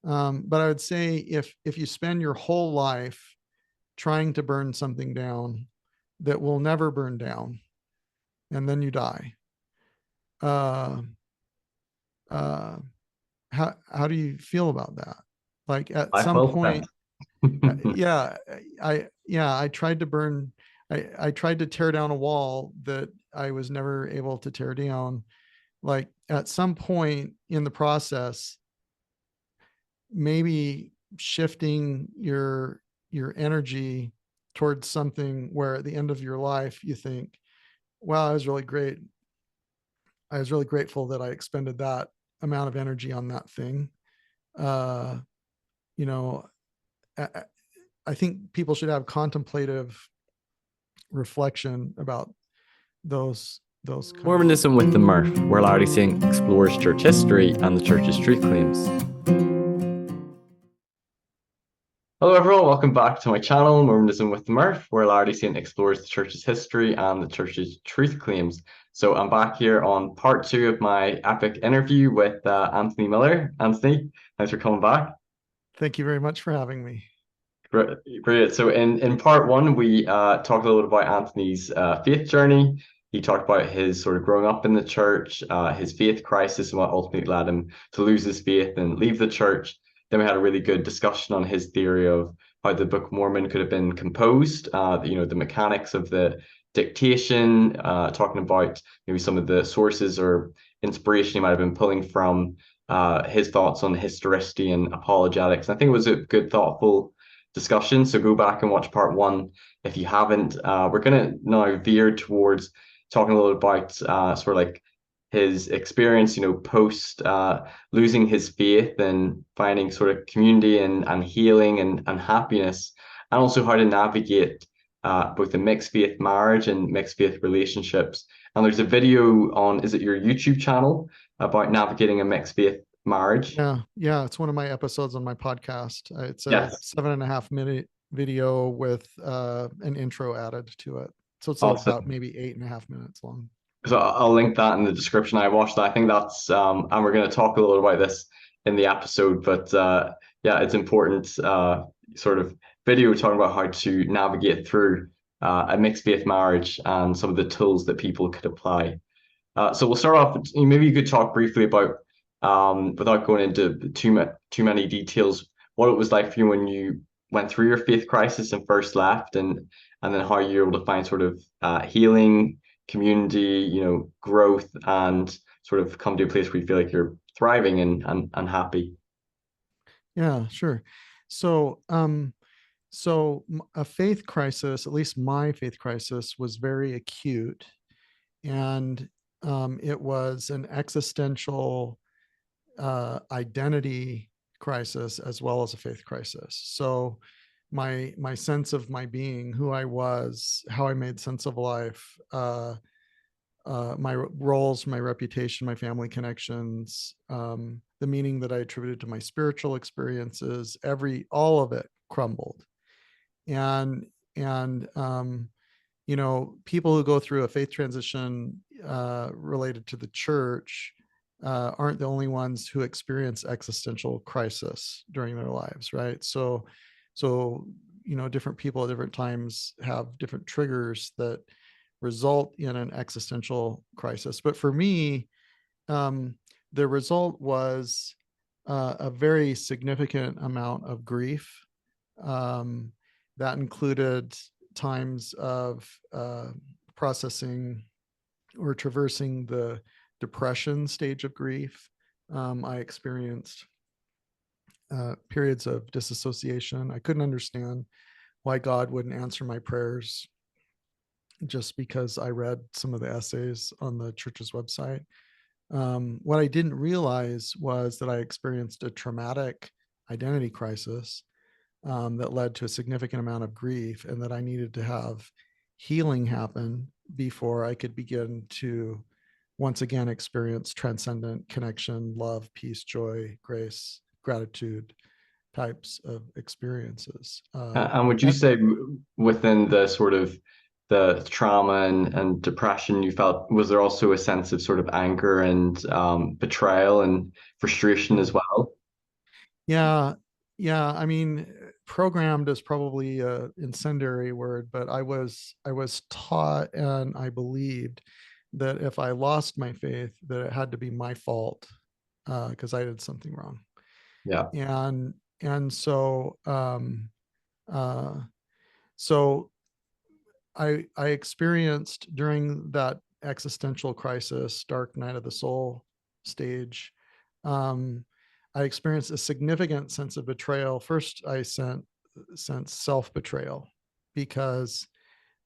But I would say if you spend your whole life trying to burn something down that will never burn down, and then you die, uh, uh, how do you feel about that? Like at Life some well spent. point, yeah, I tried to burn. I tried to tear down a wall that I was never able to tear down. Like at some point in the process, maybe shifting your energy towards something where at the end of your life you think, wow, I was really great. I was really grateful that I expended that amount of energy on that thing. uh you know i, I think people should have contemplative reflection about those kind of Mormonism with the Murph, where Larry Singh explores church history and the church's truth claims. Hello, everyone. Welcome back to my channel, Mormonism with the Murph, where Larry Singh explores the church's history and the church's truth claims. So I'm back here on part two of my epic interview with Anthony Miller. Anthony, thanks for coming back. Thank you very much for having me. Great. So in part one, we talked a little bit about Anthony's faith journey. He talked about his sort of growing up in the church, his faith crisis, and what ultimately led him to lose his faith and leave the church. Then we had a really good discussion on his theory of how the Book of Mormon could have been composed, the mechanics of the dictation, talking about maybe some of the sources or inspiration he might have been pulling from, his thoughts on historicity and apologetics. And I think it was a good, thoughtful discussion. So go back and watch part one if you haven't. We're going to now veer towards talking a little about sort of like his experience, post losing his faith and finding sort of community and healing and happiness, and also how to navigate both a mixed faith marriage and mixed faith relationships. And there's a video on, is it your YouTube channel, about navigating a mixed faith marriage? Yeah, it's one of my episodes on my podcast. It's a Yes. 7.5 minute video with an intro added to it, so it's about Awesome. maybe 8.5 minutes long. So I'll link that in the description. I watched that. I think that's and we're going to talk a little about this in the episode. But yeah, it's important sort of video talking about how to navigate through a mixed faith marriage and some of the tools that people could apply. So we'll start off. Maybe you could talk briefly about, without going into too many details, what it was like for you when you went through your faith crisis and first left, and then how you're able to find sort of healing, community, growth, and sort of come to a place where you feel like you're thriving and happy. Yeah, sure. So a faith crisis, at least my faith crisis, was very acute, and it was an existential identity crisis as well as a faith crisis. So my sense of my being, who I was, how I made sense of life, my roles, my reputation, my family connections, the meaning that I attributed to my spiritual experiences, all of it crumbled. And and people who go through a faith transition related to the church aren't the only ones who experience existential crisis during their lives, right? So different people at different times have different triggers that result in an existential crisis. But for me, um, the result was a very significant amount of grief. Um, that included times of processing or traversing the depression stage of grief. I experienced periods of disassociation. I couldn't understand why God wouldn't answer my prayers just because I read some of the essays on the church's website. What I didn't realize was that I experienced a traumatic identity crisis that led to a significant amount of grief, and that I needed to have healing happen before I could begin to once again experience transcendent connection, love, peace, joy, grace, gratitude types of experiences. And would you say within the sort of the trauma and depression you felt, was there also a sense of sort of anger and betrayal and frustration Yeah. as well? Yeah, yeah. I mean, programmed is probably a incendiary word, but I was taught and I believed that if I lost my faith, that it had to be my fault because I did something wrong. Yeah, And and so uh, so I experienced during that existential crisis, dark night of the soul stage. Um, I experienced a significant sense of betrayal. First, I sensed self betrayal because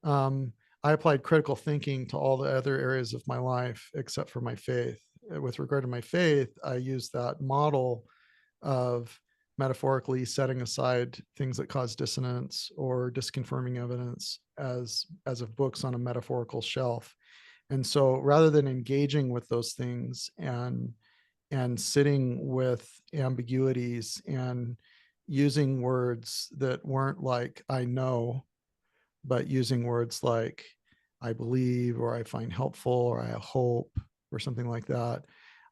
I applied critical thinking to all the other areas of my life except for my faith. With regard to my faith, I used that model of metaphorically setting aside things that cause dissonance or disconfirming evidence as of books on a metaphorical shelf. And so rather than engaging with those things and sitting with ambiguities and using words that weren't like I know, but using words like I believe or I find helpful or I hope or something like that,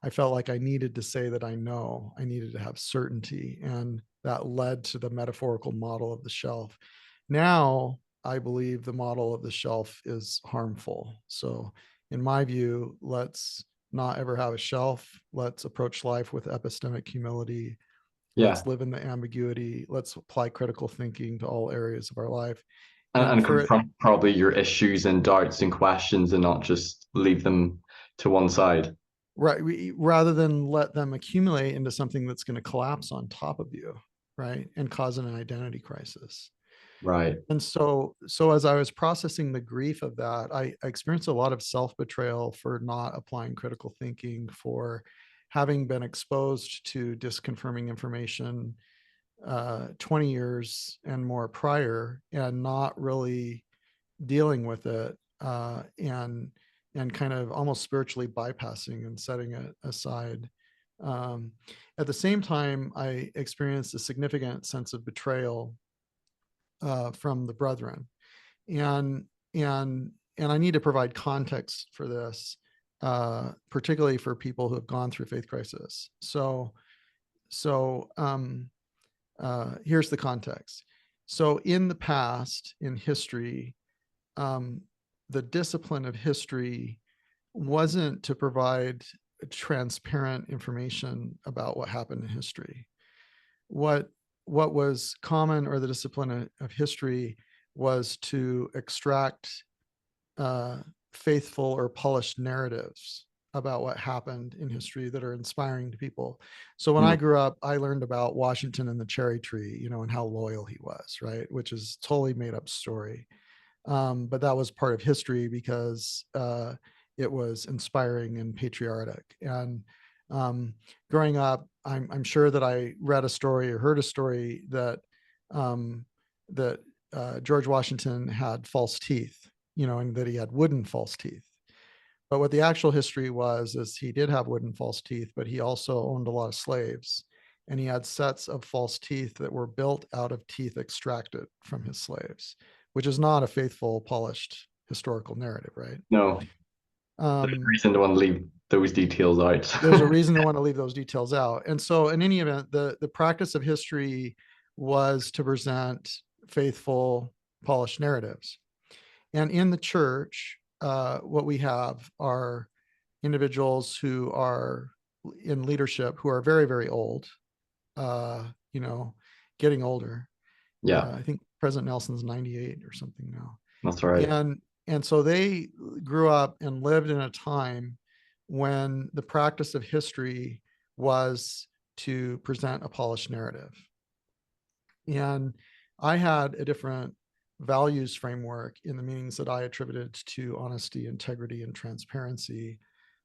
I felt like I needed to say that I know. I needed to have certainty. And that led to the metaphorical model of the shelf. Now, I believe the model of the shelf is harmful. So, in my view, let's not ever have a shelf. Let's approach life with epistemic humility. yeah. Let's live in the ambiguity. Let's apply critical thinking to all areas of our life. And And for it, confront probably your issues and doubts and questions and not just leave them to one side. right, rather than let them accumulate into something that's going to collapse on top of you, right, and cause an identity crisis. Right. And so as I was processing the grief of that, I experienced a lot of self-betrayal for not applying critical thinking, for having been exposed to disconfirming information 20 years and more prior and not really dealing with it and kind of almost spiritually bypassing and setting it aside. Um, at the same time, I experienced a significant sense of betrayal from the brethren, and and I need to provide context for this, particularly for people who have gone through faith crisis. So here's the context. So in the past, in history, um, the discipline of history wasn't to provide transparent information about what happened in history. What what was common, or the discipline of history, was to extract uh, faithful or polished narratives about what happened in history that are inspiring to people. So when I Mm. grew up, I learned about Washington and the cherry tree, and how loyal he was, right? Which is totally made up story. But that was part of history because it was inspiring and patriotic. And um, growing up, I'm sure that I read a story or heard a story that um, that George Washington had false teeth, and that he had wooden false teeth. But what the actual history was is he did have wooden false teeth, but he also owned a lot of slaves. And he had sets of false teeth that were built out of teeth extracted from his slaves, which is not a faithful, polished historical narrative, right? No, there's a Um, reason to want to leave those details out. there's a reason to want to leave those details out. And so, in any event, the practice of history was to present faithful, polished narratives. And in the church, what we have are individuals who are in leadership who are very, very old, uh, you know, getting older. Yeah, I think President Nelson's 98 or something now. that's right. And so they grew up and lived in a time when the practice of history was to present a polished narrative. And I had a different values framework in the meanings that I attributed to honesty, integrity, and transparency,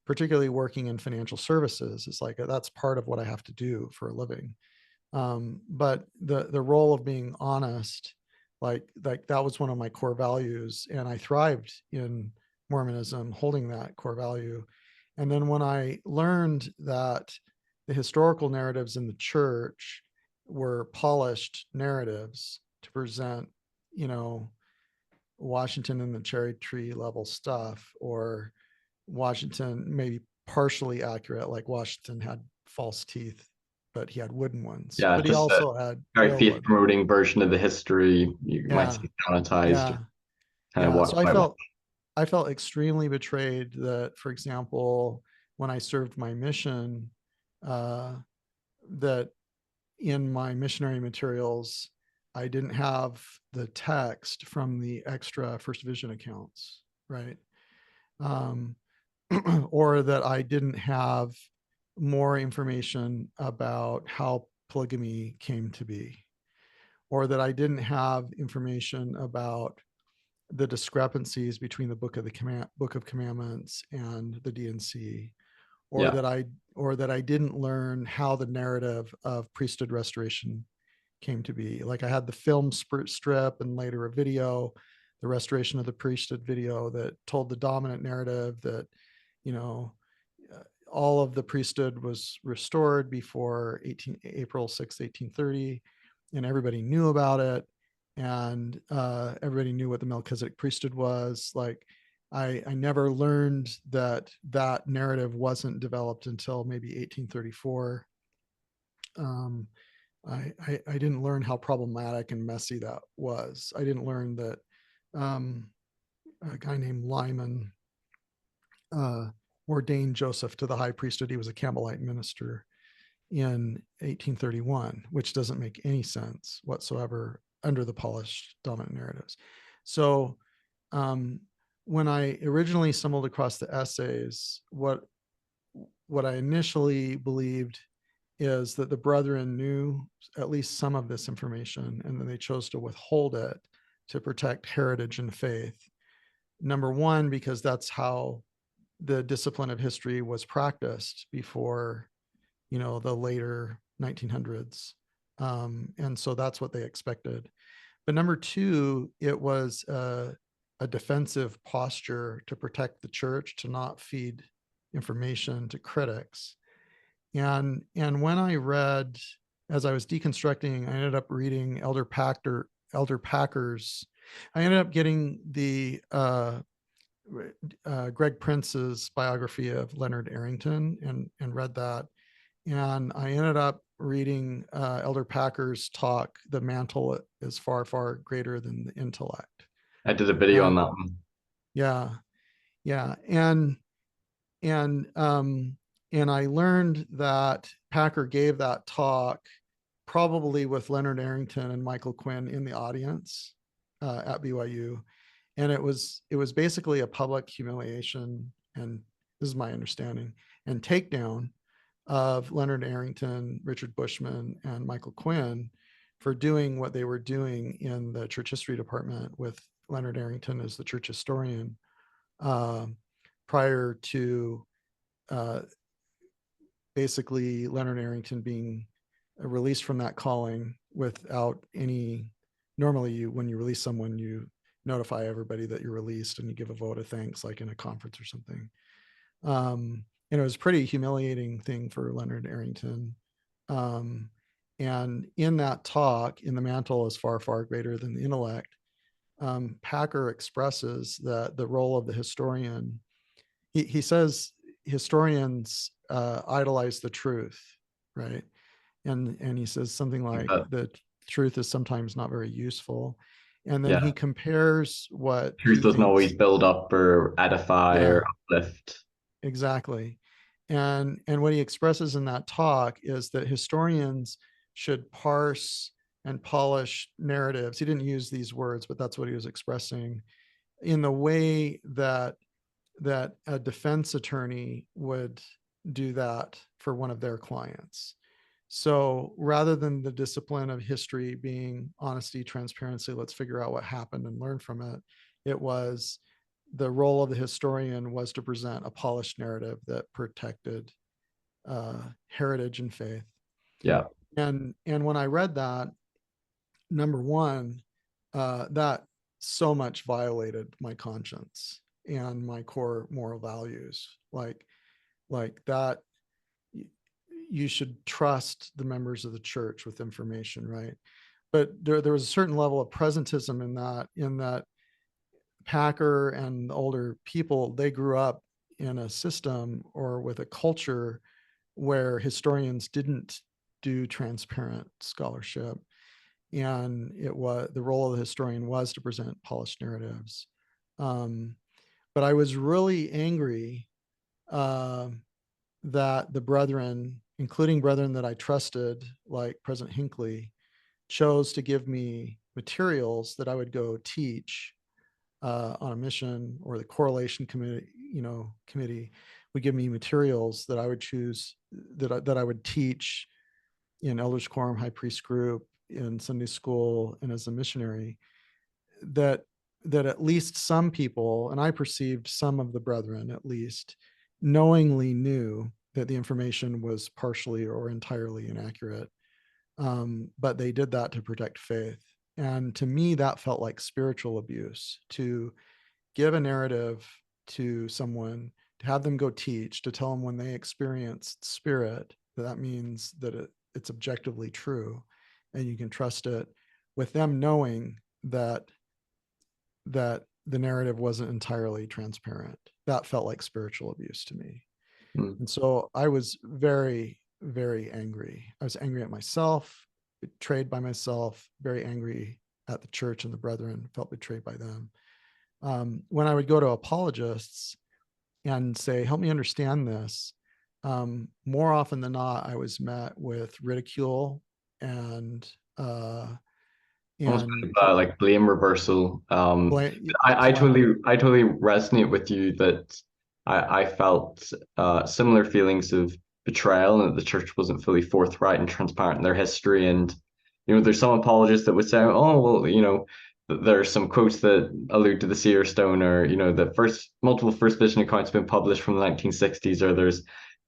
particularly working in financial services. It's like that's part of what I have to do for a living. But the role of being honest, like that was one of my core values, and I thrived in Mormonism holding that core value. And then when I learned that the historical narratives in the church were polished narratives to present, you know, Washington and the cherry tree level stuff, or Washington maybe partially accurate, like Washington had false teeth but he had wooden ones. Yeah, But he just a also had very real faith wood. promoting version of the history. You might Yeah, say sanitized, yeah, kind of yeah. So what. I felt extremely betrayed that, for example, when I served my mission, uh, that in my missionary materials, I didn't have the text from the extra First Vision accounts, right? Um, or that I didn't have more information about how polygamy came to be, or that I didn't have information about the discrepancies between the Book of Commandments and the D&C, or Yeah, that I didn't learn how the narrative of priesthood restoration came to be. Like I had the film strip and later a video, the restoration of the priesthood video that told the dominant narrative that, you know, all of the priesthood was restored before April 6, 1830, and everybody knew about it. And everybody knew what the Melchizedek priesthood was. Like, I never learned that that narrative wasn't developed until maybe 1834. Um, I didn't learn how problematic and messy that was. I didn't learn that um, a guy named Lyman uh, ordained Joseph to the high priesthood. He was a Campbellite minister in 1831, which doesn't make any sense whatsoever under the polished dominant narratives. So um, when I originally stumbled across the essays, what I initially believed is that the brethren knew at least some of this information, and then they chose to withhold it to protect heritage and faith. Number one, because that's how the discipline of history was practiced before, the later 1900s. And so that's what they expected. But number two, it was a defensive posture to protect the church, to not feed information to critics. And when I read, as I was deconstructing, I ended up reading Elder Packer's. I ended up getting the Greg Prince's biography of Leonard Arrington and read that. And I ended up reading Elder Packer's talk, "The Mantle is Far, Far Greater Than the Intellect." I did a video on And that one. yeah, yeah. And and I learned that Packer gave that talk probably with Leonard Arrington and Michael Quinn in the audience at BYU, and it was basically a public humiliation, and this is my understanding, and takedown of Leonard Arrington, Richard Bushman, and Michael Quinn for doing what they were doing in the church history department with Leonard Arrington as the church historian uh, prior to uh, basically Leonard Arrington being released from that calling without any. Normally, when you release someone, you notify everybody that you're released and you give a vote of thanks, like in a conference or something. And it was a pretty humiliating thing for Leonard Arrington. Um, and in that talk, "In the Mantle is Far, Far Greater Than the Intellect," Packer expresses that the role of the historian, he says historians idolize the truth, right? And he says something like But the truth is sometimes not very useful. And then yeah, he compares what truth he doesn't always thinks. build up or edify Yeah, or uplift. exactly. And what he expresses in that talk is that historians should parse and polish narratives. He didn't use these words, but that's what he was expressing, in the way that a defense attorney would do that for one of their clients. So rather than the discipline of history being honesty, transparency, let's figure out what happened and learn from it, it was the role of the historian was to present a polished narrative that protected heritage and faith. Yeah, And when I read that, number one, that so much violated my conscience and my core moral values. Like that, you should trust the members of the church with information, right? But there was a certain level of presentism in that Packer and the older people, they grew up in a system or with a culture where historians didn't do transparent scholarship. And it was, the role of the historian was to present polished narratives. Um, but I was really angry uh, that the brethren, including brethren that I trusted, like President Hinckley, chose to give me materials that I would go teach on a mission, or the correlation committee would give me materials that I would choose, that I would teach in elders quorum, high priest group, in Sunday school, and as a missionary. That at least some people, and I perceived some of the brethren at least, knowingly knew that the information was partially or entirely inaccurate. But they did that to protect faith. And to me, that felt like spiritual abuse, to give a narrative to someone, to have them go teach, to tell them when they experienced spirit, that means that it's objectively true and you can trust it, with them knowing that the narrative wasn't entirely transparent. That felt like spiritual abuse to me. Mm. And so I was very, very angry. I was angry at myself, betrayed by myself, very angry at the church and the brethren, felt betrayed by them. When I would go to apologists and say, help me understand this, more often than not, I was met with ridicule and Almost and like blame reversal. blame, I totally resonate with you that I felt similar feelings of betrayal, and that the church wasn't fully forthright and transparent in their history. And there's some apologists that would say, oh well, there are some quotes that allude to the seer stone, or the multiple first vision accounts been published from the 1960s, or there's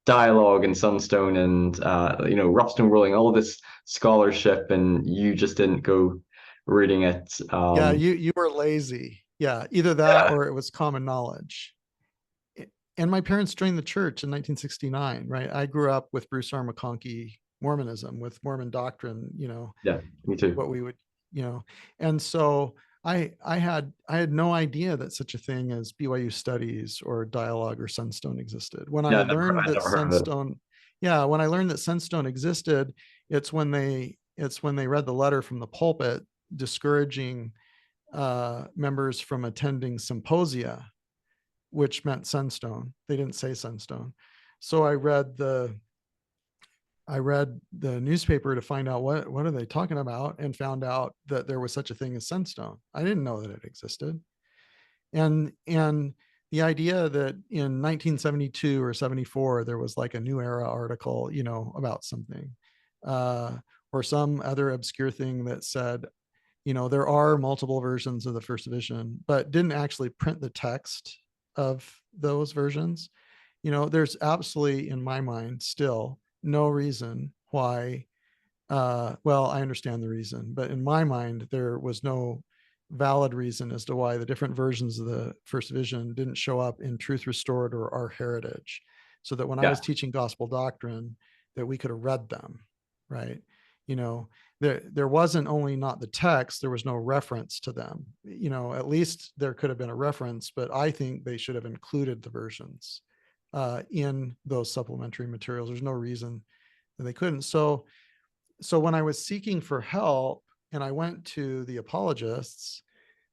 dialogue in Sunstone and Roughstone Rolling, all this scholarship, and you just didn't go reading it. Yeah, you were lazy. Yeah, either that Yeah, or it was common knowledge. And my parents joined the church in 1969, right? I grew up with Bruce R. McConkie Mormonism, with Mormon doctrine, yeah, me too. what we would, you know, and so I had no idea that such a thing as BYU studies or dialogue or Sunstone existed. When I Yeah, learned I that never heard of it. Sunstone, yeah, when I learned that Sunstone existed, it's when they read the letter from the pulpit discouraging members from attending symposia, which meant Sunstone. They didn't say Sunstone. So I read the newspaper to find out what are they talking about, and found out that there was such a thing as Sunstone. I didn't know that it existed. And the idea that in 1972 or 74 there was like a New Era article, about something, uh, or some other obscure thing that said, there are multiple versions of the first vision, but didn't actually print the text of those versions. There's absolutely, in my mind, still no reason why. Well, I understand the reason, but in my mind, there was no valid reason as to why the different versions of the first vision didn't show up in Truth Restored or Our Heritage, so that when I Yeah, was teaching gospel doctrine, that we could have read them, right? You know, there wasn't only not the text, there was no reference to them. At least there could have been a reference, but I think they should have included the versions in those supplementary materials. There's no reason that they couldn't. So when I was seeking for help and I went to the apologists,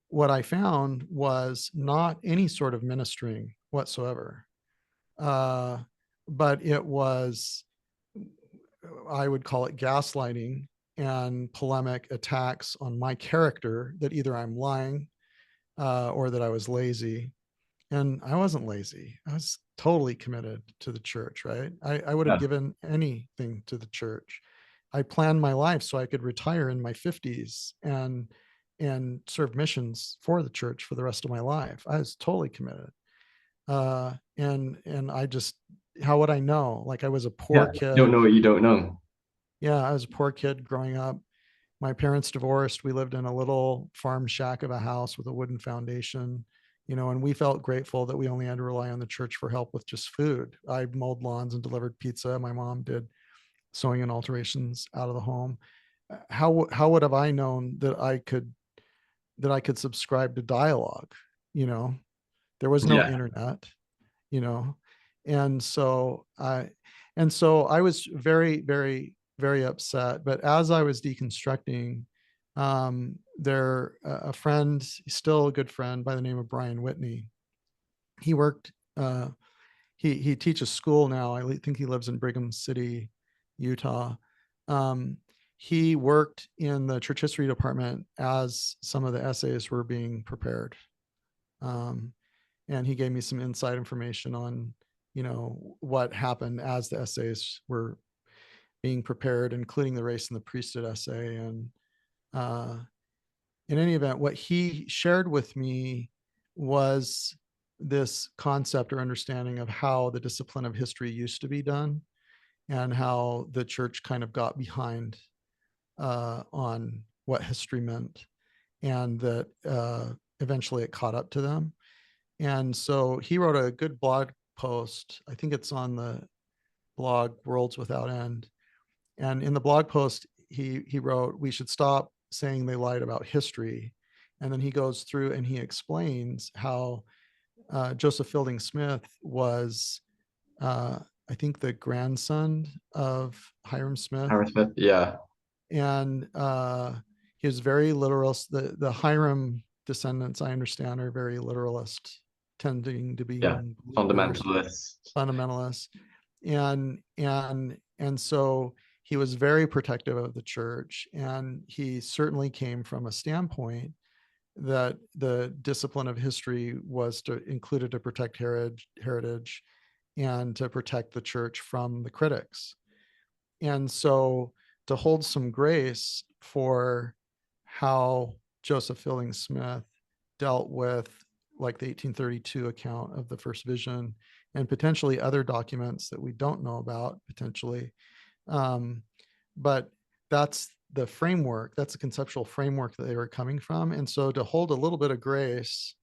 what I found was not any sort of ministering whatsoever. Uh, but it was, I would call it gaslighting and polemic attacks on my character, that either I'm lying or that I was lazy. And I wasn't lazy. I was totally committed to the church, right? I would have yeah, given anything to the church. I planned my life so I could retire in my 50s and serve missions for the church for the rest of my life. I was totally committed. And I just, how would I know? Like, I was a yeah. poor You don't know kid. what you don't know. Yeah, I was a poor kid growing up. My parents divorced. We lived in a little farm shack of a house with a wooden foundation, and we felt grateful that we only had to rely on the church for help with just food. I mowed lawns and delivered pizza. My mom did sewing and alterations out of the home. How would have I known that I could subscribe to dialogue? You know, there was no Yeah, internet, you know, and so I was very, very very upset. But as I was deconstructing, a friend, still a good friend by the name of Brian Whitney, he worked, he teaches school now. I think he lives in Brigham City, Utah. Um, he worked in the church history department as some of the essays were being prepared. Um, and he gave me some inside information on, what happened as the essays were being prepared, including the race and the priesthood essay. And uh, in any event, what he shared with me was this concept or understanding of how the discipline of history used to be done and how the church kind of got behind on what history meant, and that eventually it caught up to them. And so he wrote a good blog post. I think it's on the blog Worlds Without End. And in the blog post, he wrote, "We should stop saying they lied about history." And then he goes through and he explains how Joseph Fielding Smith was, uh, I think, the grandson of Hiram Smith, Aaron Smith, yeah, and he was very literalist. The Hiram descendants, I understand, are very literalist, tending to yeah, being believers, fundamentalist, fundamentalists, and so he was very protective of the church, and he certainly came from a standpoint that the discipline of history was to included to protect heritage and to protect the church from the critics. And so to hold some grace for how Joseph Fielding Smith dealt with, like, the 1832 account of the first vision and potentially other documents that we don't know about potentially. Um, but that's the framework, that's the conceptual framework that they were coming from. And so to hold a little bit of grace,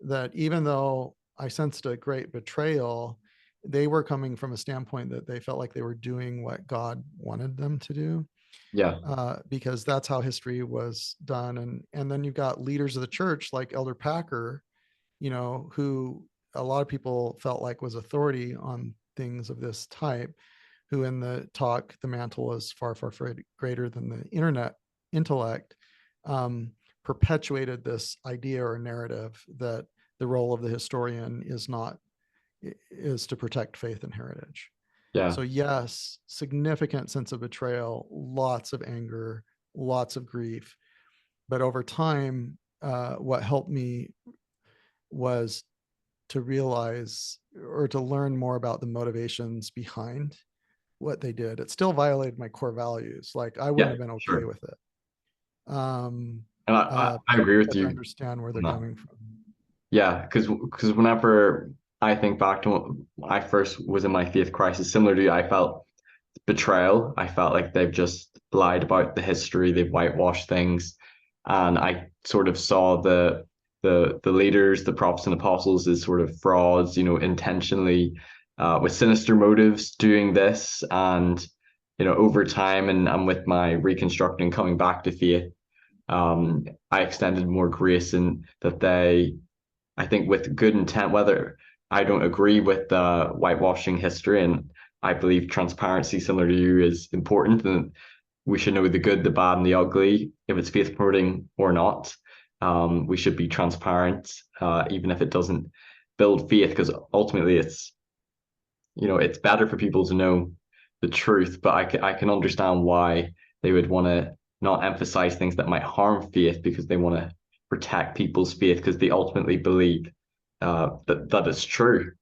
that even though I sensed a great betrayal, they were coming from a standpoint that they felt like they were doing what God wanted them to do, yeah, because that's how history was done. And then you've got leaders of the church like Elder Packer, who a lot of people felt like was authority on things of this type, who in the talk, "The Mantle is Far, Far, Far Greater Than the Internet Intellect," um, perpetuated this idea or narrative that the role of the historian is to protect faith and heritage. yeah, So yes, significant sense of betrayal, lots of anger, lots of grief. But over time, what helped me was to realize or to learn more about the motivations behind what they did. It still violated my core values. Like, I wouldn't yeah, have been okay sure. with it. And I agree with But to you understand where on they're that. coming from. Yeah, because whenever I think back to when I first was in my faith crisis, similar to you, I felt betrayal. I felt like they've just lied about the history, they've whitewashed things, and I sort of saw the leaders, the prophets and apostles, as sort of frauds, intentionally with sinister motives doing this. And over time, and with my reconstructing, coming back to faith, I extended more grace in that they, I think, with good intent, whether I don't agree with the whitewashing history, and I believe transparency, similar to you, is important, and we should know the good, the bad, and the ugly, if it's faith promoting or not. We should be transparent, even if it doesn't build faith, because ultimately it's better for people to know the truth. But I can understand why they would want to not emphasize things that might harm faith, because they want to protect people's faith, because they ultimately believe that it's true.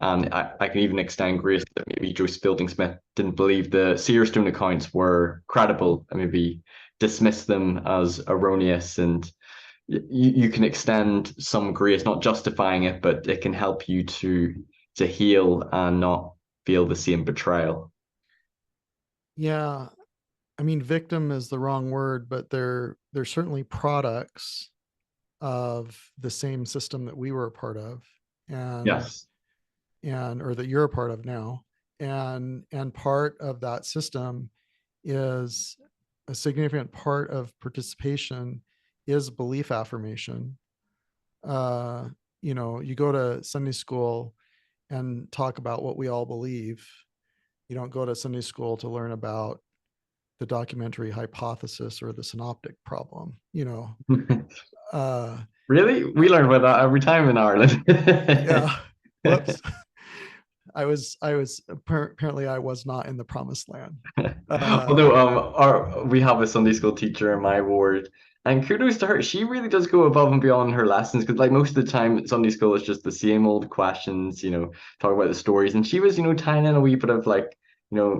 And I can even extend grace that maybe Joseph Fielding Smith didn't believe the Seerstone accounts were credible, and maybe dismiss them as erroneous. And you can extend some grace, not justifying it, but it can help you to heal and not feel the same betrayal. Yeah. I mean, victim is the wrong word, but they're certainly products of the same system that we were a part of, and Yes. or that you're a part of now. And part of that system is a significant part of participation is belief affirmation. Uh, you go to Sunday school and talk about what we all believe. You don't go to Sunday school to learn about the documentary hypothesis or the synoptic problem, uh, Really? We learn about that every time in Ireland. yeah. Whoops. Apparently I was not in the promised land. Although we have a Sunday school teacher in my ward, and kudos to her, she really does go above and beyond her lessons because like most of the time Sunday school is just the same old questions, talk about the stories, and she was, tying in a wee bit of like,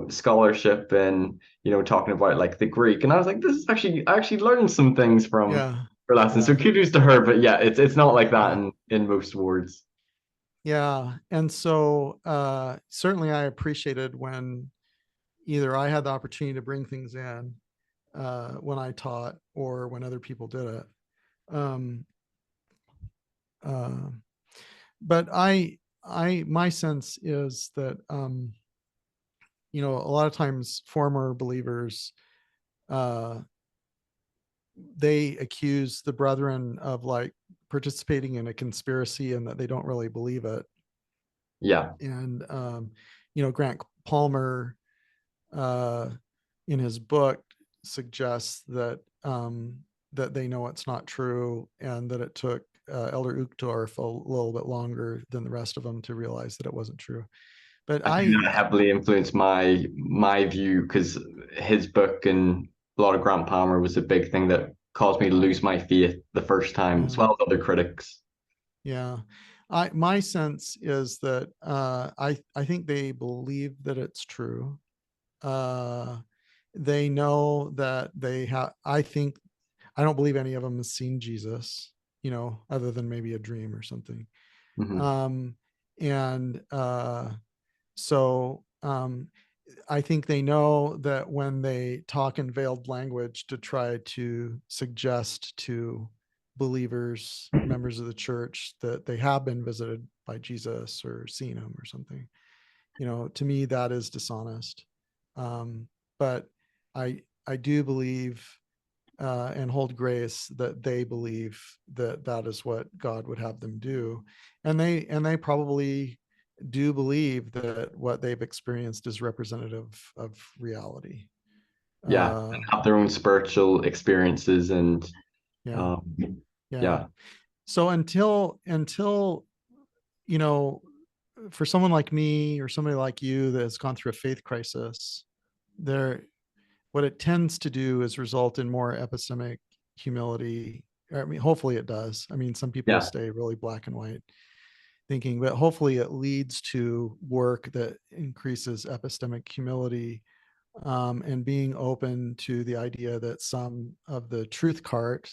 scholarship and talking about like the Greek, and I was like, this is actually I actually learned some things from Yeah. her lessons, so Yeah. kudos to her. But yeah, it's not like that Yeah. in most wards. Yeah. And so certainly I appreciated when either I had the opportunity to bring things in when I taught or when other people did it. Um, uh, but my sense is that, a lot of times former believers, uh, they accuse the brethren of like participating in a conspiracy and that they don't really believe it. Yeah. And, Grant Palmer, uh, in his book suggests that they know it's not true and that it took Elder Uchtdorf a little bit longer than the rest of them to realize that it wasn't true. But I think that heavily influenced my view because his book and a lot of Grant Palmer was a big thing that caused me to lose my faith the first time, as yeah, well as other critics. yeah. My sense is that I think they believe that it's true. Uh, they know that they have. I don't believe any of them has seen Jesus, other than maybe a dream or something. Hmm. Um, and so I think they know that when they talk in veiled language to try to suggest to believers, members of the church, that they have been visited by Jesus or seen him or something, to me that is dishonest. But I do believe and hold grace that they believe that that is what God would have them do, and they probably do believe that what they've experienced is representative of reality. Yeah, Uh, and have their own spiritual experiences and yeah, um, yeah. yeah, So until you know, for someone like me or somebody like you that has gone through a faith crisis, there what it tends to do is result in more epistemic humility. I mean, hopefully it does. I mean, some people yeah, stay really black and white thinking, but hopefully it leads to work that increases epistemic humility, and being open to the idea that some of the truth cart,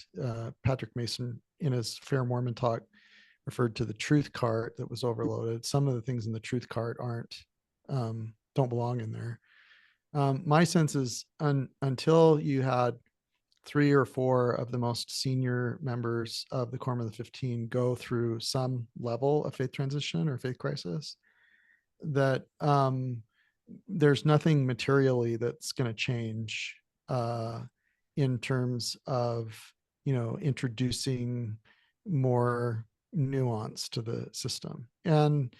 Patrick Mason in his Fair Mormon talk referred to the truth cart that was overloaded. Some of the things in the truth cart don't belong in there. My sense is until you had 3 or 4 of the most senior members of the Quorum of the 15 go through some level of faith transition or faith crisis, that there's nothing materially that's going to change in terms of introducing more nuance to the system. And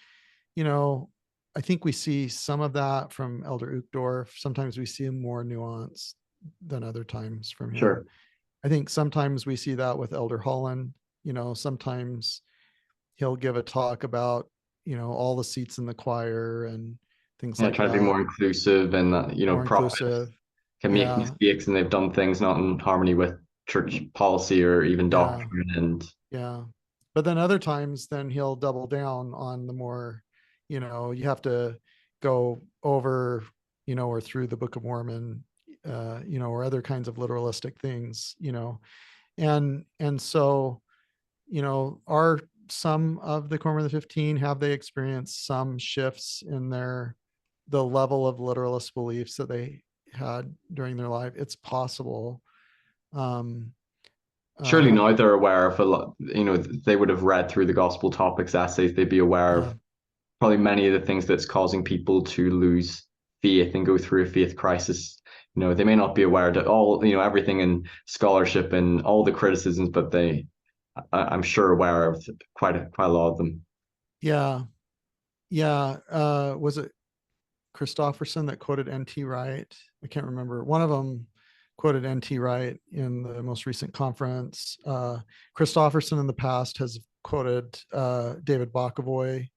you know, I think we see some of that from Elder Uchtdorf. Sometimes we see more nuance than other times from him. sure. I think sometimes we see that with Elder Holland. Sometimes he'll give a talk about, all the seats in the choir and things Yeah, like try to be more that, inclusive and more prophets inclusive. can make Yeah, mistakes and they've done things not in harmony with church policy or even yeah, doctrine and yeah. But then other times, then he'll double down on the more, you have to go over, or through the Book of Mormon, or other kinds of literalistic things, and so, are some of the Quorum of the 15, have they experienced some shifts in the level of literalist beliefs that they had during their life? It's possible. Um, surely uh, now they're aware of a lot, they would have read through the gospel topics essays, they'd be aware yeah, of probably many of the things that's causing people to lose faith and go through a faith crisis. They may not be aware of all, everything in scholarship and all the criticisms, but I'm sure aware of quite a lot of them. yeah, yeah. Was it Christofferson that quoted N.T. Wright I can't remember. One of them quoted N.T. Wright in the most recent conference. Christofferson in the past has quoted David Bokovoy.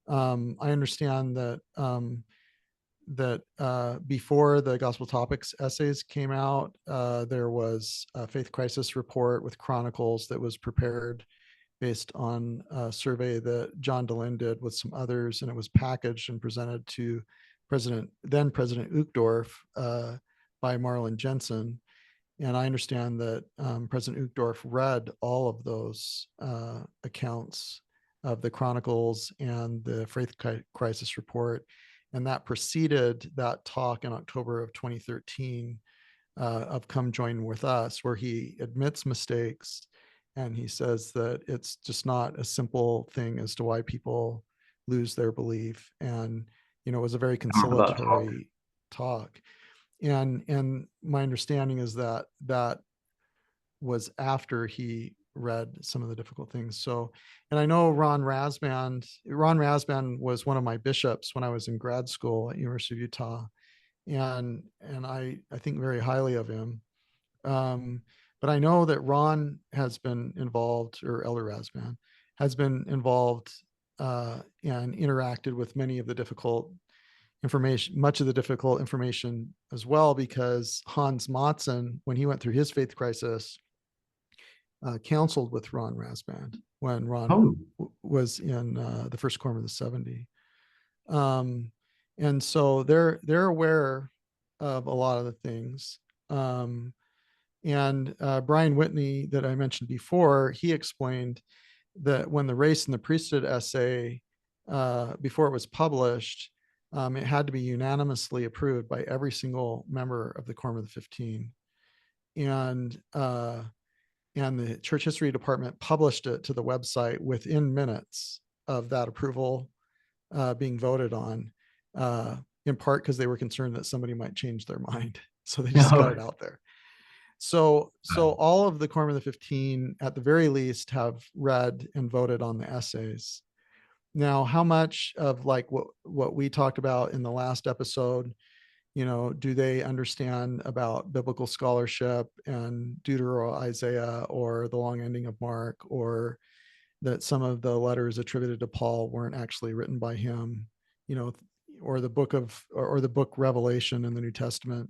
I understand that before the Gospel Topics essays came out, there was a Faith Crisis report with chronicles that was prepared based on a survey that John Dehlin did with some others, and it was packaged and presented to then President Uchtdorf by Marlin Jensen. And I understand that President Uchtdorf read all of those accounts of the chronicles and the Faith Crisis report, and that preceded that talk in October of 2013 of Come Join With Us, where he admits mistakes and he says that it's just not a simple thing as to why people lose their belief. And, you know, it was a very conciliatory talk. And my understanding is that that was after he read some of the difficult things. So, and I know Ron Rasband was one of my bishops when I was in grad school at University of Utah. And I think very highly of him. But I know that Ron has been involved, or Elder Rasband has been involved and interacted with many of the difficult information, much of the difficult information as well, because Hans Mattson, when he went through his faith crisis, counseled with Ron Rasband when Ron was in the first quorum of the 70. And so they're aware of a lot of the things. And Brian Whitney, that I mentioned before, he explained that when the Race and the Priesthood essay, before it was published, it had to be unanimously approved by every single member of the Quorum of the 15. And the Church History Department published it to the website within minutes of that approval being voted on, in part because they were concerned that somebody might change their mind. So they just got it out there. So all of the Quorum of the 15, at the very least, have read and voted on the essays. Now, how much of like what we talked about in the last episode, you know, do they understand about biblical scholarship and Deutero Isaiah or the long ending of Mark, or that some of the letters attributed to Paul weren't actually written by him, you know, or the book Revelation in the New Testament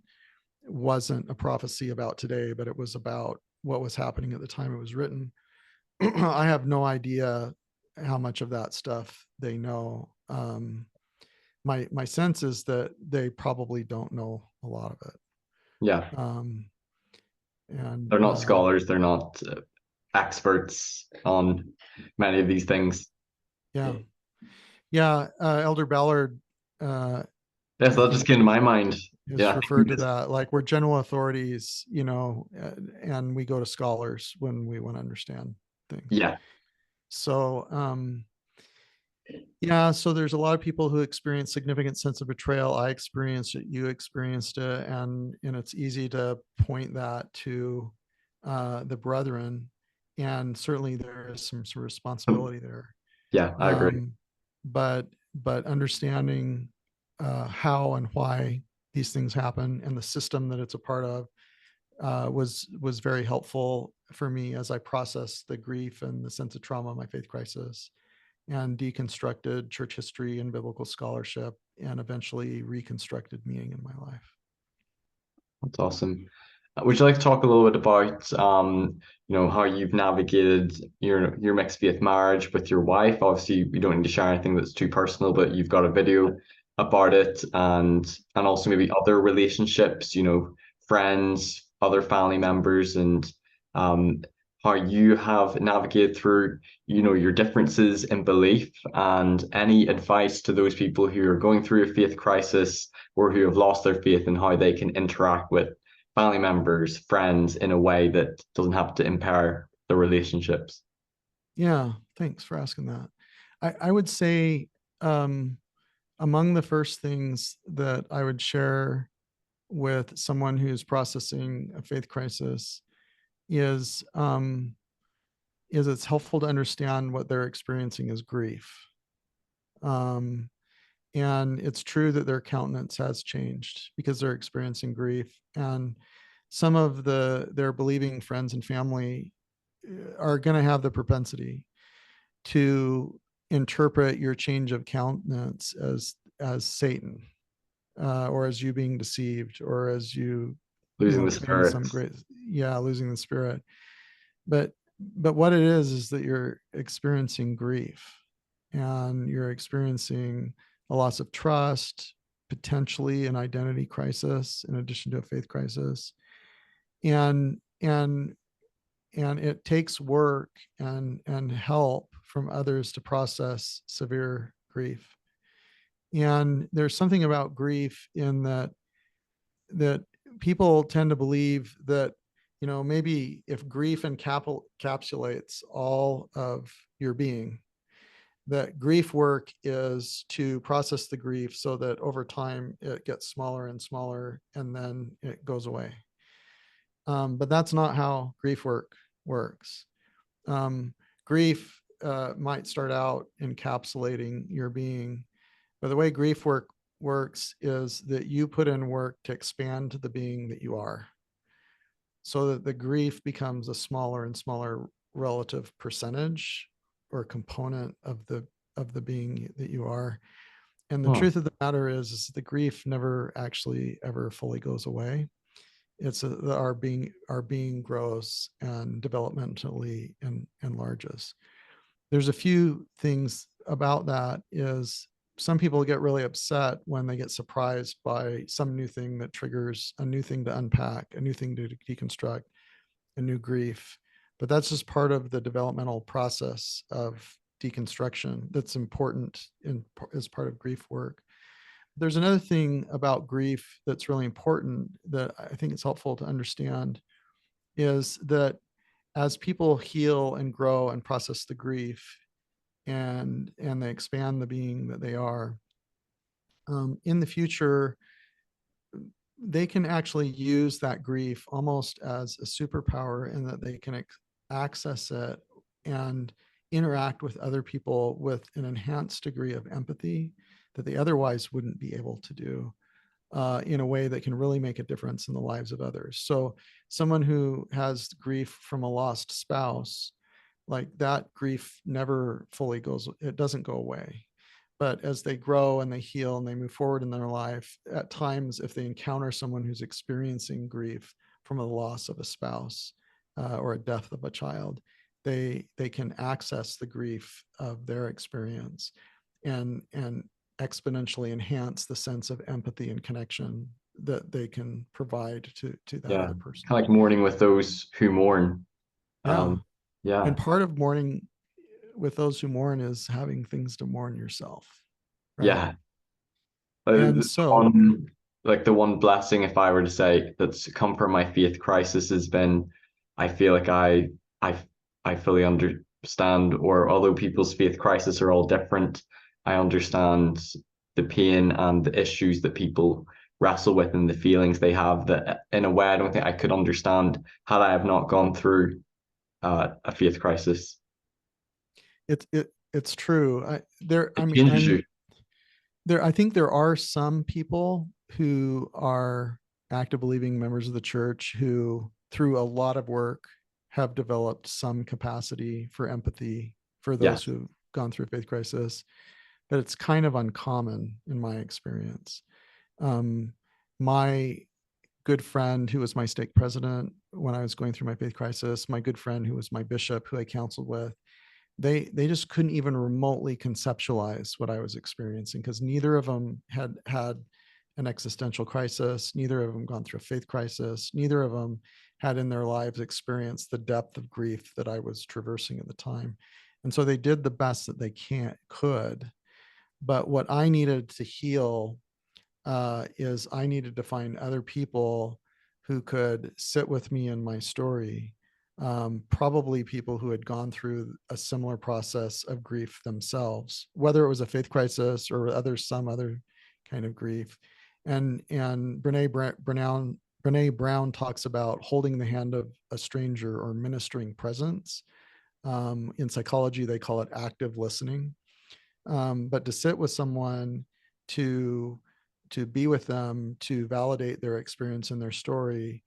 wasn't a prophecy about today, but it was about what was happening at the time it was written. I have no idea how much of that stuff they know. My sense is that they probably don't know a lot of it. Yeah. And they're not scholars. They're not experts on many of these things. Yeah. Elder Ballard, yes, that just came to my mind. Is referred to that, like we're general authorities, you know, and we go to scholars when we want to understand things. Yeah. So so there's a lot of people who experience significant sense of betrayal. I experienced it, you experienced it, and it's easy to point that to the brethren, and certainly there is some sort of responsibility there. Yeah, I agree. But understanding how and why these things happen and the system that it's a part of was very helpful for me as I processed the grief and the sense of trauma of my faith crisis, and deconstructed church history and biblical scholarship, and eventually reconstructed meaning in my life. That's awesome. Would you like to talk a little bit about how you've navigated your mixed faith marriage with your wife? Obviously, you don't need to share anything that's too personal, but you've got a video about it, and also maybe other relationships, friends, other family members, and how you have navigated through, your differences in belief, and any advice to those people who are going through a faith crisis or who have lost their faith, and how they can interact with family members, friends in a way that doesn't have to impair the relationships. Yeah, thanks for asking that. I would say among the first things that I would share with someone who's processing a faith crisis is it's helpful to understand what they're experiencing as grief. And it's true that their countenance has changed because they're experiencing grief. And some of their believing friends and family are going to have the propensity to interpret your change of countenance as Satan, or as you being deceived, or as Losing the committing spirit. some great, yeah, losing the spirit. But what it is that you're experiencing grief, and you're experiencing a loss of trust, potentially an identity crisis in addition to a faith crisis. And and and it takes work and help from others to process severe grief. And there's something about grief in that people tend to believe that, maybe if grief encapsulates all of your being, that grief work is to process the grief so that over time it gets smaller and smaller and then it goes away. But that's not how grief work works. Grief might start out encapsulating your being, but the way grief work works is that you put in work to expand the being that you are, so that the grief becomes a smaller and smaller relative percentage or component of the being that you are. And the Hmm. truth of the matter is the grief never actually ever fully goes away. It's our being grows and developmentally and enlarges. There's a few things about that. Is some people get really upset when they get surprised by some new thing that triggers a new thing to unpack, a new thing to deconstruct, a new grief. But that's just part of the developmental process of deconstruction that's important as part of grief work. There's another thing about grief that's really important that I think it's helpful to understand, is that as people heal and grow and process the grief, and they expand the being that they are, in the future they can actually use that grief almost as a superpower, in that they can access it and interact with other people with an enhanced degree of empathy that they otherwise wouldn't be able to do, in a way that can really make a difference in the lives of others. So someone who has grief from a lost spouse, like that grief never fully goes, it doesn't go away. But as they grow and they heal and they move forward in their life, at times, if they encounter someone who's experiencing grief from the loss of a spouse, or a death of a child, they can access the grief of their experience and exponentially enhance the sense of empathy and connection that they can provide to that Yeah, other person. kind of like mourning with those who mourn. Yeah. Yeah, And part of mourning with those who mourn is having things to mourn yourself, right? yeah. And The so one, like the one blessing, if I were to say, that's come from my faith crisis has been, I feel like I, I fully understand, or although people's faith crises are all different, I understand the pain and the issues that people wrestle with and the feelings they have that, in a way, I don't think I could understand had I have not gone through a faith crisis. it's true. I It mean, changes you. I think there are some people who are active believing members of the church who, through a lot of work, have developed some capacity for empathy for those Yes. who've gone through a faith crisis, but it's kind of uncommon in my experience. Um, my good friend who was my stake president when I was going through my faith crisis, my good friend who was my bishop who I counseled with, they just couldn't even remotely conceptualize what I was experiencing, because neither of them had an existential crisis, neither of them gone through a faith crisis, neither of them had in their lives experienced the depth of grief that I was traversing at the time. And so they did the best that they could. But what I needed to heal, is I needed to find other people who could sit with me in my story, probably people who had gone through a similar process of grief themselves, whether it was a faith crisis or some other kind of grief. And Brene Brown talks about holding the hand of a stranger or ministering presence. In psychology, they call it active listening. But to sit with someone to be with them, to validate their experience and their story,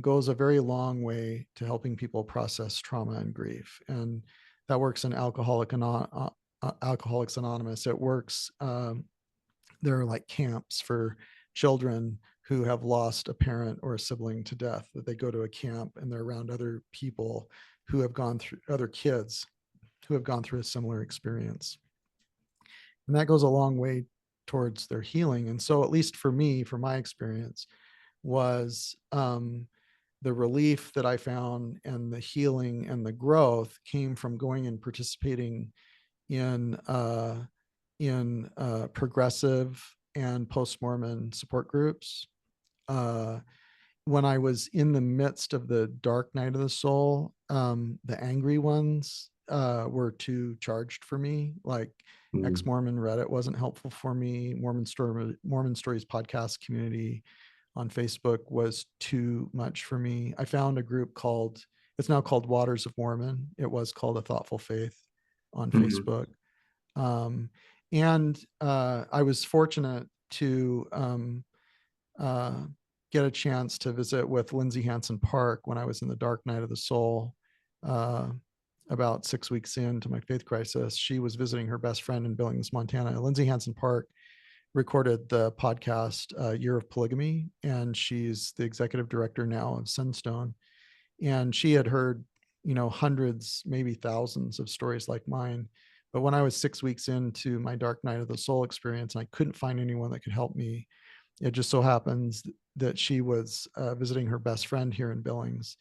goes a very long way to helping people process trauma and grief. And that works in Alcoholics Anonymous. It works. There are like camps for children who have lost a parent or a sibling to death, that they go to a camp and they're around other people who have gone through, other kids who have gone through a similar experience. And that goes a long way towards their healing. And so, at least for me, for my experience, was the relief that I found and the healing and the growth came from going and participating in progressive and post-Mormon support groups. When I was in the midst of the dark night of the soul, the angry ones were too charged for me. Like Mm. ex-Mormon Reddit wasn't helpful for me. Mormon Stories podcast community on Facebook was too much for me. I found a group called, it's now called Waters of Mormon. It was called A Thoughtful Faith on Mhm. Facebook. And I was fortunate to uh, get a chance to visit with Lindsay Hansen Park when I was in the dark night of the soul. Uh, about 6 weeks into my faith crisis, she was visiting her best friend in Billings, Montana. Lindsay Hansen Park recorded the podcast Year of Polygamy, and she's the executive director now of Sunstone. And she had heard, hundreds, maybe thousands of stories like mine. But when I was 6 weeks into my dark night of the soul experience, and I couldn't find anyone that could help me, it just so happens that she was visiting her best friend here in Billings,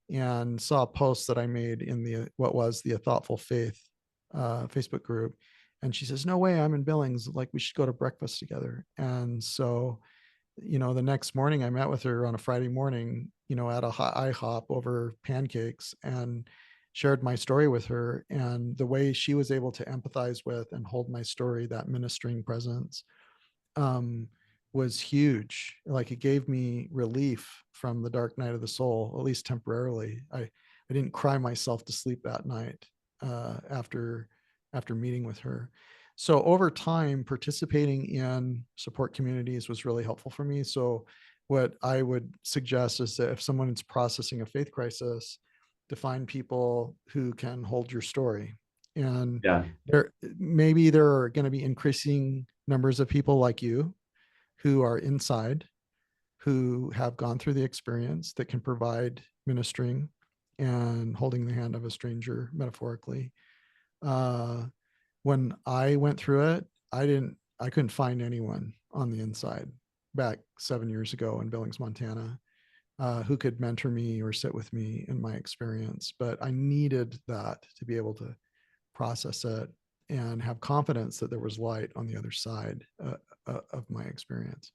and saw a post that I made in what was the A Thoughtful Faith Facebook group. And she says, "No way, I'm in Billings. Like, we should go to breakfast together." And so, the next morning I met with her on a Friday morning, at a IHOP over pancakes, and shared my story with her. And the way she was able to empathize with and hold my story, that ministering presence, um, was huge. Like, it gave me relief from the dark night of the soul, at least temporarily. I didn't cry myself to sleep that night after meeting with her. So over time, participating in support communities was really helpful for me. So what I would suggest is that if someone is processing a faith crisis, to find people who can hold your story. And Yeah. there are going to be increasing numbers of people like you who are inside, who have gone through the experience, that can provide ministering and holding the hand of a stranger, metaphorically. Uh, when I went through it, I couldn't find anyone on the inside back 7 years ago in Billings, Montana, who could mentor me or sit with me in my experience. But I needed that to be able to process it and have confidence that there was light on the other side of my experience.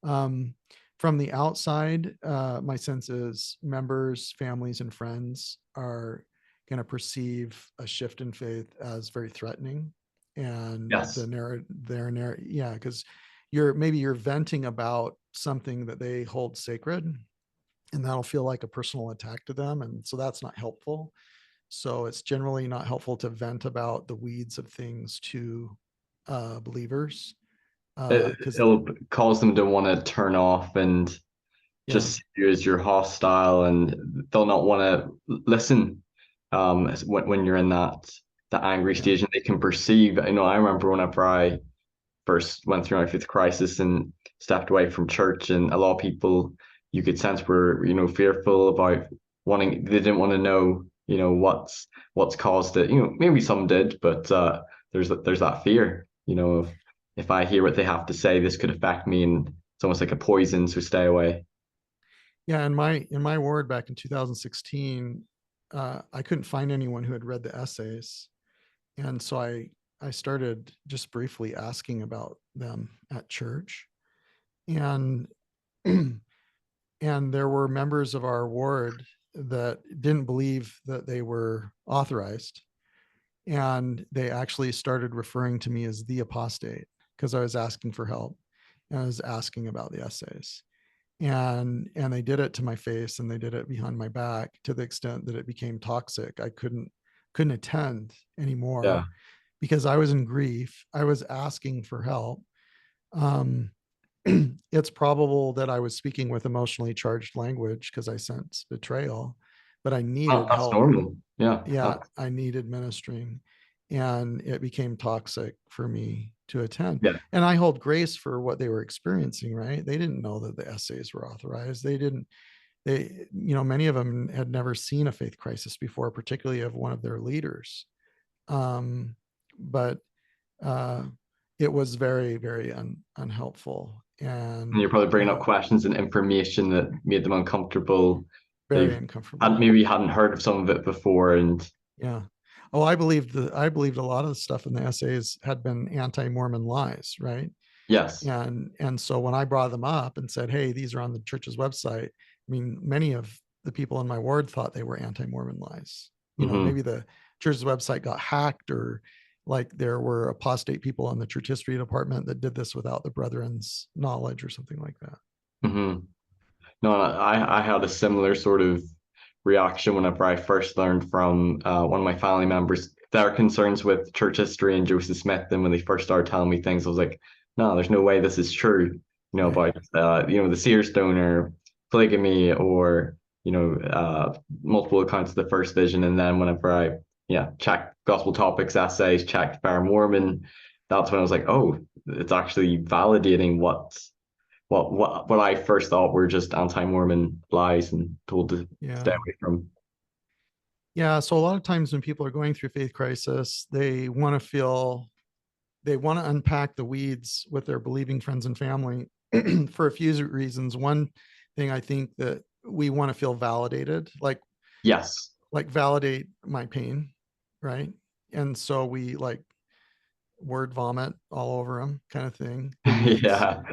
Um, from the outside, my sense is members, families, and friends are going to perceive a shift in faith as very threatening. And Yes. yeah, because you're venting about something that they hold sacred, and that'll feel like a personal attack to them. And so that's not helpful. So it's generally not helpful to vent about the weeds of things to believers, because It'll cause them to want to turn off and yeah, just see you as you're hostile, and they'll not want to listen when you're in that angry yeah. stage, and they can perceive. I remember whenever I first went through my fifth crisis and stepped away from church, and a lot of people you could sense were fearful about wanting. They didn't want to know what's caused it. Maybe some did, but there's that fear. If I hear what they have to say, this could affect me, and it's almost like a poison. So stay away. Yeah, in my ward back in 2016, I couldn't find anyone who had read the essays, and so I started just briefly asking about them at church, and and there were members of our ward that didn't believe that they were authorized, and they actually started referring to me as the apostate because I was asking for help, and I was asking about the essays. And they did it to my face, and they did it behind my back, to the extent that it became toxic. I couldn't attend Yeah. anymore because I was in grief. I was asking for help, Um, it's probable that I was speaking with emotionally charged language because I sensed betrayal, but I needed That's help. normal. Yeah. Yeah, I needed ministering, and it became toxic for me to attend. Yeah. And I hold grace for what they were experiencing, right? They didn't know that the essays were authorized. Many of them had never seen a faith crisis before, particularly of one of their leaders. But uh, it was very, very unhelpful And and you're probably bringing up questions and information that made them uncomfortable. very They've uncomfortable. maybe hadn't heard of some of it before, and Yeah. Oh, I believed a lot of the stuff in the essays had been anti-Mormon lies, right? yes. And so when I brought them up and said, "Hey, these are on the church's website," I mean, many of the people in my ward thought they were anti-Mormon lies. Hmm. Maybe the church's website got hacked, or like there were apostate people in the church history department that did this without the brethren's knowledge or something like that. Hmm. No, I had a similar sort of reaction whenever I first learned from one of my family members their concerns with church history and Joseph Smith. And when they first started telling me things, I was like, no, there's no way this is true. Right. About the seer stone or polygamy or multiple accounts of the first vision. And then whenever I checked gospel topics essays, checked Fair Mormon, that's when I was like, oh, it's actually validating what I first thought were just anti-Mormon lies and told to stay Yeah. away from. Yeah. So a lot of times when people are going through faith crisis, they want to unpack the weeds with their believing friends and family for a few reasons. One thing, I think that we want to feel validated, Yes. validate my pain, right? And so we like word vomit all over them, kind of thing. The weeds, Yeah.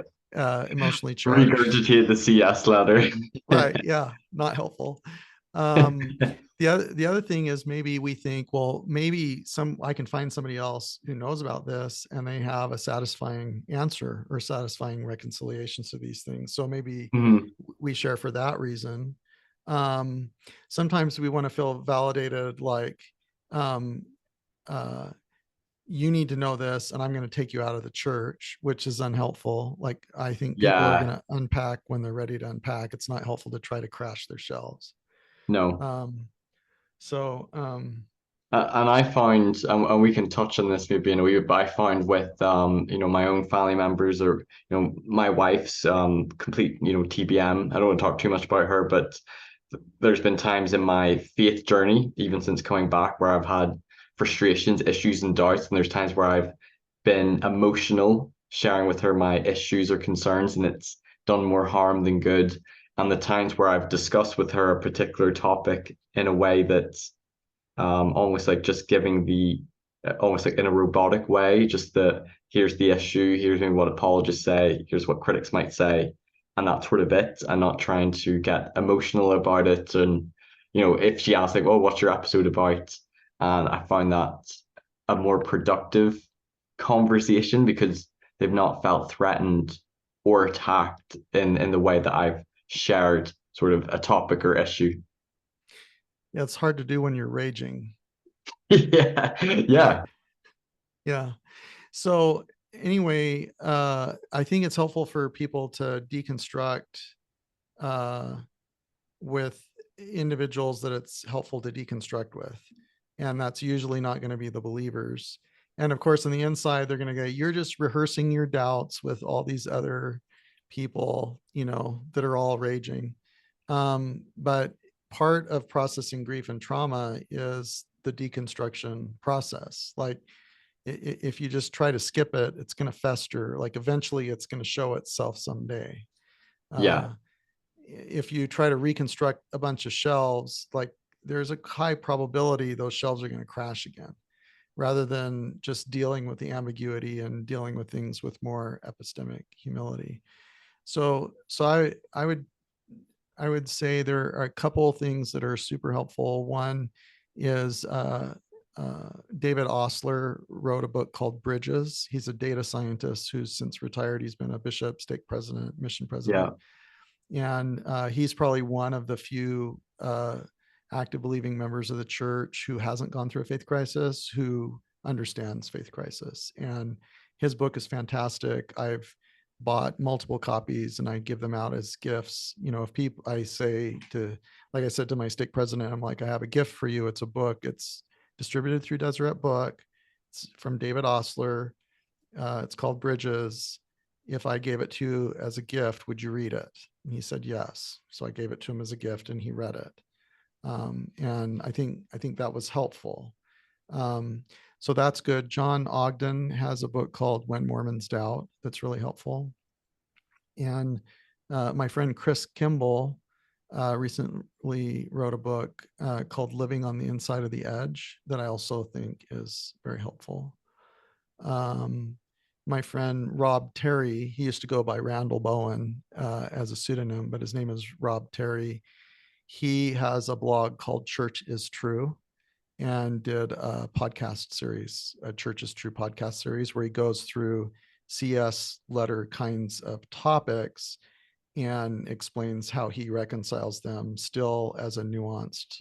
emotionally charged. Regurgitate the CS letter. Right. Yeah. Not helpful. Um, the other thing is, maybe we think, well, maybe I can find somebody else who knows about this and they have a satisfying answer or satisfying reconciliations to these things. So maybe Mhm. we share for that reason. Um, Sometimes we want to feel validated, like, um, uh, you need to know this and I'm going to take you out of the church, which is unhelpful. Like, I think people are going Yeah. to unpack when they're ready to unpack. It's not helpful to try to crash their shelves. No. um so And I find, and we can touch on this maybe in a wee bit, but I find with my own family members or my wife's complete TBM. I don't want to talk too much about her, but there's been times in my faith journey, even since coming back, where I've had frustrations, issues, and doubts, and there's times where I've been emotional, sharing with her my issues or concerns, and it's done more harm than good. And the times where I've discussed with her a particular topic in a way that's almost like just giving the almost like in a robotic way, just the here's the issue, here's maybe what apologists say, here's what critics might say, and that's sort of it. And not trying to get emotional about it. And if she asks like, "Oh, what's your episode about?" and I find that a more productive conversation because they've not felt threatened or attacked in the way that I've shared sort of a topic or issue. yeah, it's hard to do when you're raging, Yeah, right? yeah. Yeah. So anyway, I think it's helpful for people to deconstruct uh with individuals that it's helpful to deconstruct with. And that's usually not going to be the believers. And of course, on the inside, they're going to go, you're just rehearsing your doubts with all these other people, that are all raging. But part of processing grief and trauma is the deconstruction process. Like, if you just try to skip it, it's going to fester. Like, eventually it's going to show itself someday. Yeah. Uh, if you try to reconstruct a bunch of shelves, like, there's a high probability those shelves are going to crash again, rather than just dealing with the ambiguity and dealing with things with more epistemic humility. So I would say there are a couple of things that are super helpful. One is David Osler wrote a book called Bridges. He's a data scientist who's since retired. He's been a bishop, stake president, mission Yeah. president, and he's probably one of the few active believing members of the church who hasn't gone through a faith crisis, who understands faith crisis. And his book is fantastic. I've bought multiple copies and I give them out as gifts. If people, I say to, like I said to my stake president, I'm like, I have a gift for you. It's a book. It's distributed through Deseret Book. It's from David Osler. It's called Bridges. If I gave it to you as a gift, would you read it? And he said yes. So I gave it to him as a gift, and he read it. And I think that was helpful. So that's good. John Ogden has a book called When Mormons Doubt that's really helpful. And my friend Chris Kimball recently wrote a book called Living on the Inside of the Edge that I also think is very helpful. My friend Rob Terry, he used to go by Randall Bowen as a pseudonym, but his name is Rob Terry. He has a blog called Church is True, and did a podcast series, a Church is True podcast series, where he goes through CS letter kinds of topics and explains how he reconciles them still as a nuanced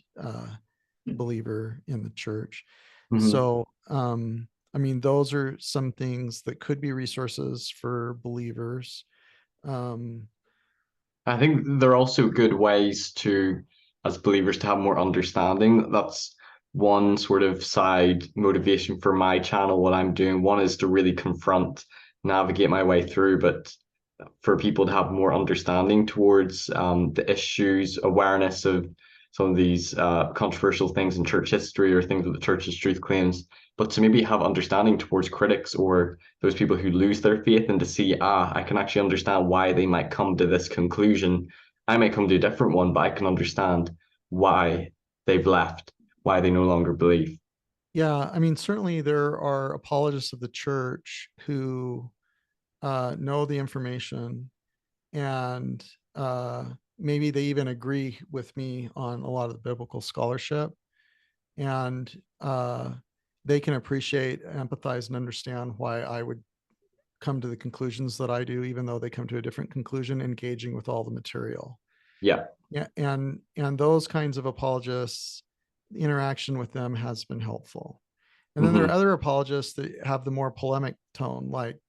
believer in the church. Mhm. So, I mean, those are some things that could be resources for believers. Um, I think they're also good ways to, as believers, to have more understanding. That's one sort of side motivation for my channel, what I'm doing. One is to really confront, navigate my way through, but for people to have more understanding towards the issues, awareness of some of these controversial things in church history or things that the church's truth claims, but to maybe have understanding towards critics or those people who lose their faith, and to see, I can actually understand why they might come to this conclusion. I might come to a different one, but I can understand why they've left, why they no longer believe. yeah, I mean, certainly there are apologists of the church who know the information, and maybe they even agree with me on a lot of the biblical scholarship, and they can appreciate, empathize, and understand why I would come to the conclusions that I do, even though they come to a different conclusion, engaging with all the material. Yeah. Yeah, and those kinds of apologists, interaction with them has been helpful. And then there are Hmm. other apologists that have the more polemic tone, like,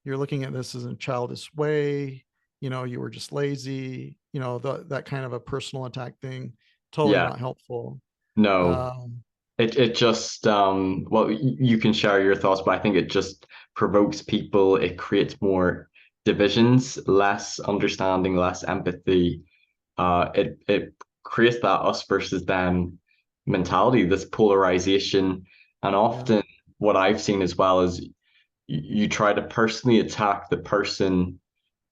you're looking at this as a childish way, you were just lazy, that kind of a personal attack thing. Totally Yeah. not helpful. No. Um, It just well, you can share your thoughts, but I think it just provokes people. It creates more divisions, less understanding, less empathy. It creates that us versus them mentality, this polarization. And yeah, often what I've seen as well is you try to personally attack the person.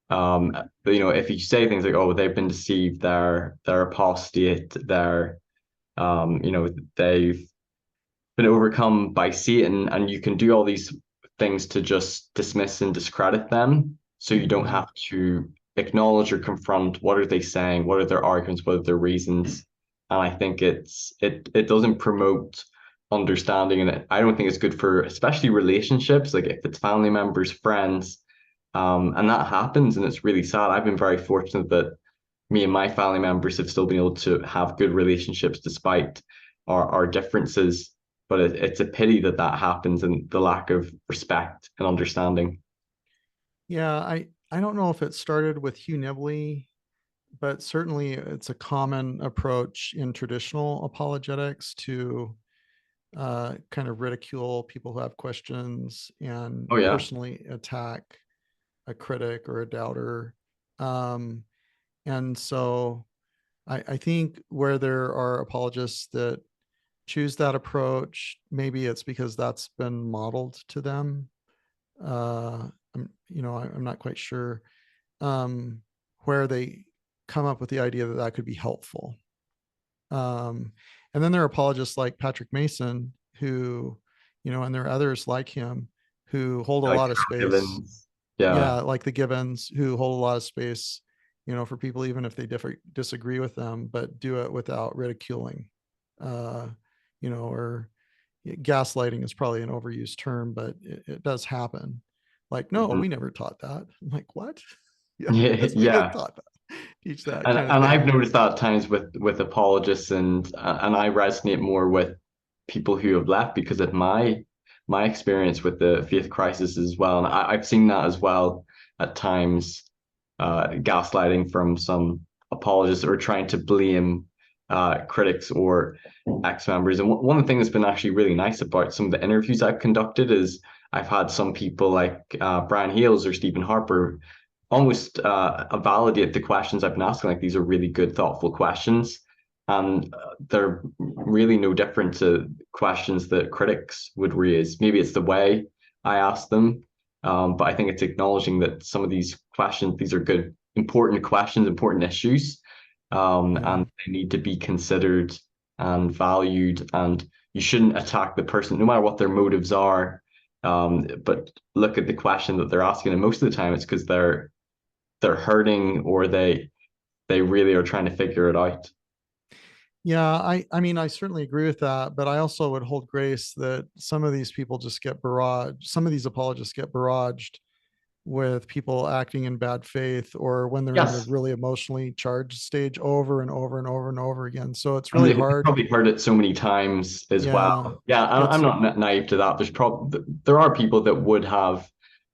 But, if you say things like, "Oh, they've been deceived, they're apostate, they've been overcome by Satan," and you can do all these things to just dismiss and discredit them. So you don't mhm. have to acknowledge or confront what are they saying, what are their arguments, what are their reasons. And I think it doesn't promote understanding, and I don't think it's good for especially relationships, like if it's family members, friends, and that happens, and it's really sad. I've been very fortunate that me and my family members have still been able to have good relationships despite our differences. But it's a pity that that happens and the lack of respect and understanding. Yeah, I don't know if it started with Hugh Nibley, but certainly it's a common approach in traditional apologetics to kind of ridicule people who have questions and Oh yeah. personally attack a critic or a doubter. Um, and so I think where there are apologists that choose that approach, maybe it's because that's been modeled to them. I'm not quite sure um, where they come up with the idea that that could be helpful. Um, and then there are apologists like Patrick Mason, who, and there are others like him who hold a Like lot of space. Evans. Yeah. Yeah, like the Givens, who hold a lot of space, for people, even if they disagree with them, but do it without ridiculing, uh, or gaslighting is probably an overused term, but it does happen. Like, no, Mhm. we never taught that. I'm like, what? Yeah, Yeah, yes, we did yeah. taught that. Teach that And kind of and I've thing. noticed that at times with apologists, and I resonate more with people who have left because of my experience with the faith crisis as well. And I've seen that as well. at times gaslighting from some apologists or trying to blame critics or ex-members. And one of the things that's been actually really nice about some of the interviews I've conducted is I've had some people like Brian Hales or Stephen Harper almost validate the questions I've been asking. Like these are really good, thoughtful questions. And they're really no different to questions that critics would raise. Maybe it's the way I ask them, but I think it's acknowledging that some of these questions, these are good, important questions, important issues, Yeah. and they need to be considered and valued. And you shouldn't attack the person, no matter what their motives are. But look at the question that they're asking, and most of the time it's because they're hurting or they really are trying to figure it out. Yeah, I mean, I certainly agree with that, but I also would hold grace that some of these people just get barraged. Some of these apologists get barraged with people acting in bad faith or when they're in the Yes, really emotionally charged stage over and over and over and over again. So it's and really they've hard. probably heard it so many times as Yeah. well. Yeah, I'm It's, not naive to that. There's probably there are people that would have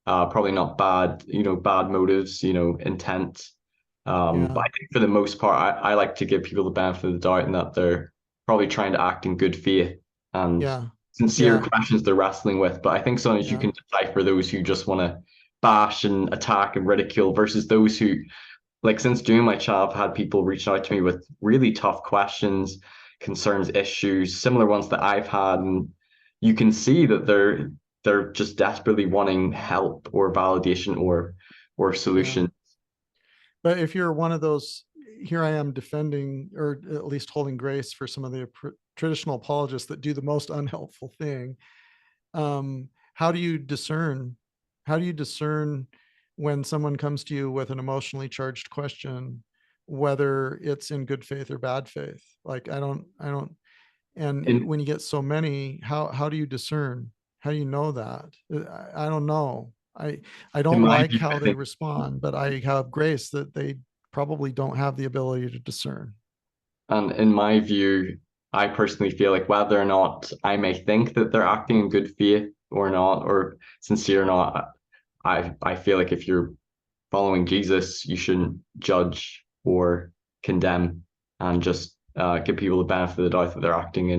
probably not bad, bad motives, intent. But yeah, I think for the most part, I like to give people the benefit of the doubt and that they're probably trying to act in good faith and yeah, sincere yeah, questions they're wrestling with. But I think sometimes you yeah, can decipher those who just want to bash and attack and ridicule versus those who, like, since doing my job, I've had people reach out to me with really tough questions, concerns, issues, similar ones that I've had, and you can see that they're just desperately wanting help or validation or yeah. solution. But if you're one of those, here I am defending or at least holding grace for some of the traditional apologists that do the most unhelpful thing. How do you discern? How do you discern when someone comes to you with an emotionally charged question, whether it's in good faith or bad faith? Like I don't. And In when you get so many, how do you discern? How do you know that? I don't know. I in don't my like view, how I they think respond, but I have grace that they probably don't have the ability to discern. And in my view, I personally feel like whether or not I may think that they're acting in good faith or not, or sincere or not, I feel like if you're following Jesus, you shouldn't judge or condemn and just give people the benefit of the doubt that they're acting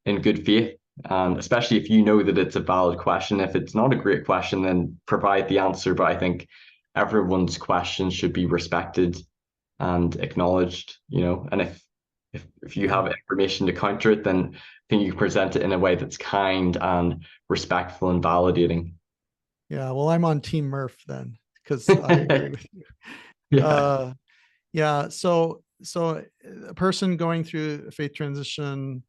in good faith. And especially if you know that it's a valid question. If it's not a great question, then provide the answer. But I think everyone's questions should be respected and acknowledged, and if you Yeah. have information to counter it, then I think you present it in a way that's kind and respectful and validating. Yeah. Well, I'm on Team Murph then, because I agree with you. Yeah. Uh, yeah. So a person going through a faith transition,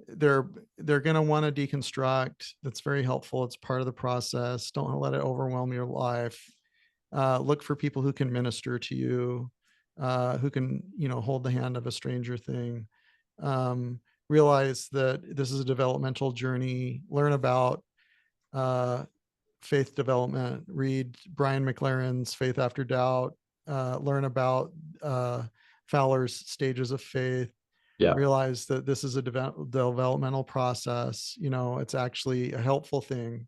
they're they're going to want to deconstruct. That's very helpful. It's part of the process. Don't let it overwhelm your life. Look for people who can minister to you, who can, hold the hand of a stranger thing. Um, Realize that this is a developmental journey. Learn about uh, faith development. Read Brian McLaren's Faith After Doubt. Learn about Fowler's Stages of Faith. Yeah. Realize that this is a developmental process. It's actually a helpful thing.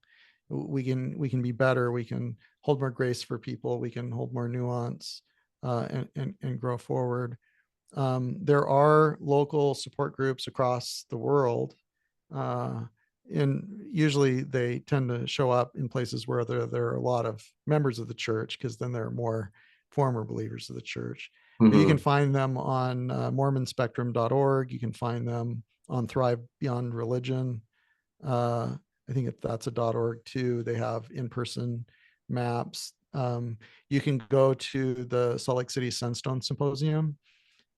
We can be better. We can hold more grace for people. We can hold more nuance, and grow forward. There are local support groups across the world, uh, and usually they tend to show up in places where there are a lot of members of the church, because then there are more former believers of the church. But you can Hmm. find them on mormonspectrum.org. You can find them on Thrive Beyond Religion. I think if that's a .org too, they have in-person maps. You can go to the Salt Lake City Sunstone Symposium,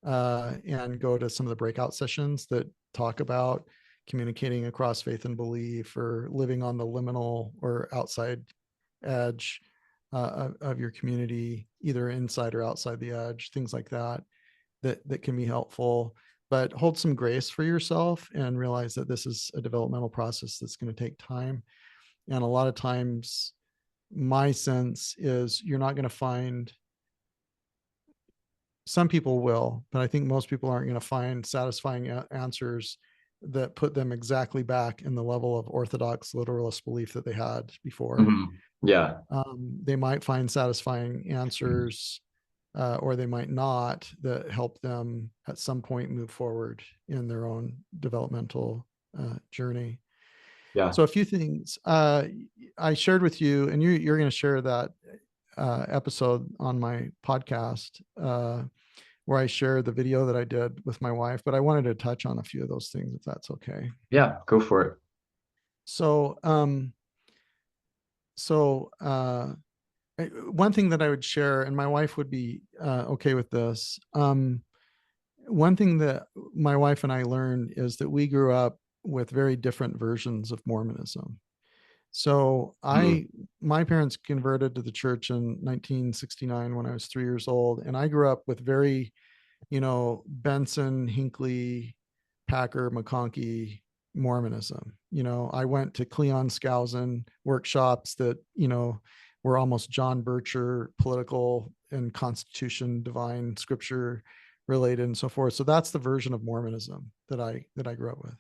and go to some of the breakout sessions that talk about communicating across faith and belief, or living on the liminal or outside edge of your community, either inside or outside the edge, things like that, that can be helpful. But hold some grace for yourself and realize that this is a developmental process that's going to take time. And a lot of times, my sense is you're not going to find, some people will, but I think most people aren't going to find satisfying answers that put them exactly back in the level of orthodox literalist belief that they had before. Hmm. Yeah. They might find satisfying answers, or they might not, that help them at some point move forward in their own developmental journey. Yeah. So a few things I shared with you, and you're going to share that episode on my podcast, where I shared the video that I did with my wife, but I wanted to touch on a few of those things, if that's okay. Yeah. Go for it. So, so one thing that I would share, and my wife would be okay with this. One thing that my wife and I learned is that we grew up with very different versions of Mormonism. So Mm. my parents converted to the church in 1969 when I was 3 years old, and I grew up with very, Benson, Hinckley, Packer, McConkie Mormonism. I went to Cleon Skousen workshops that, were almost John Bircher political and Constitution, divine scripture related and so forth. So that's the version of Mormonism that I grew up with.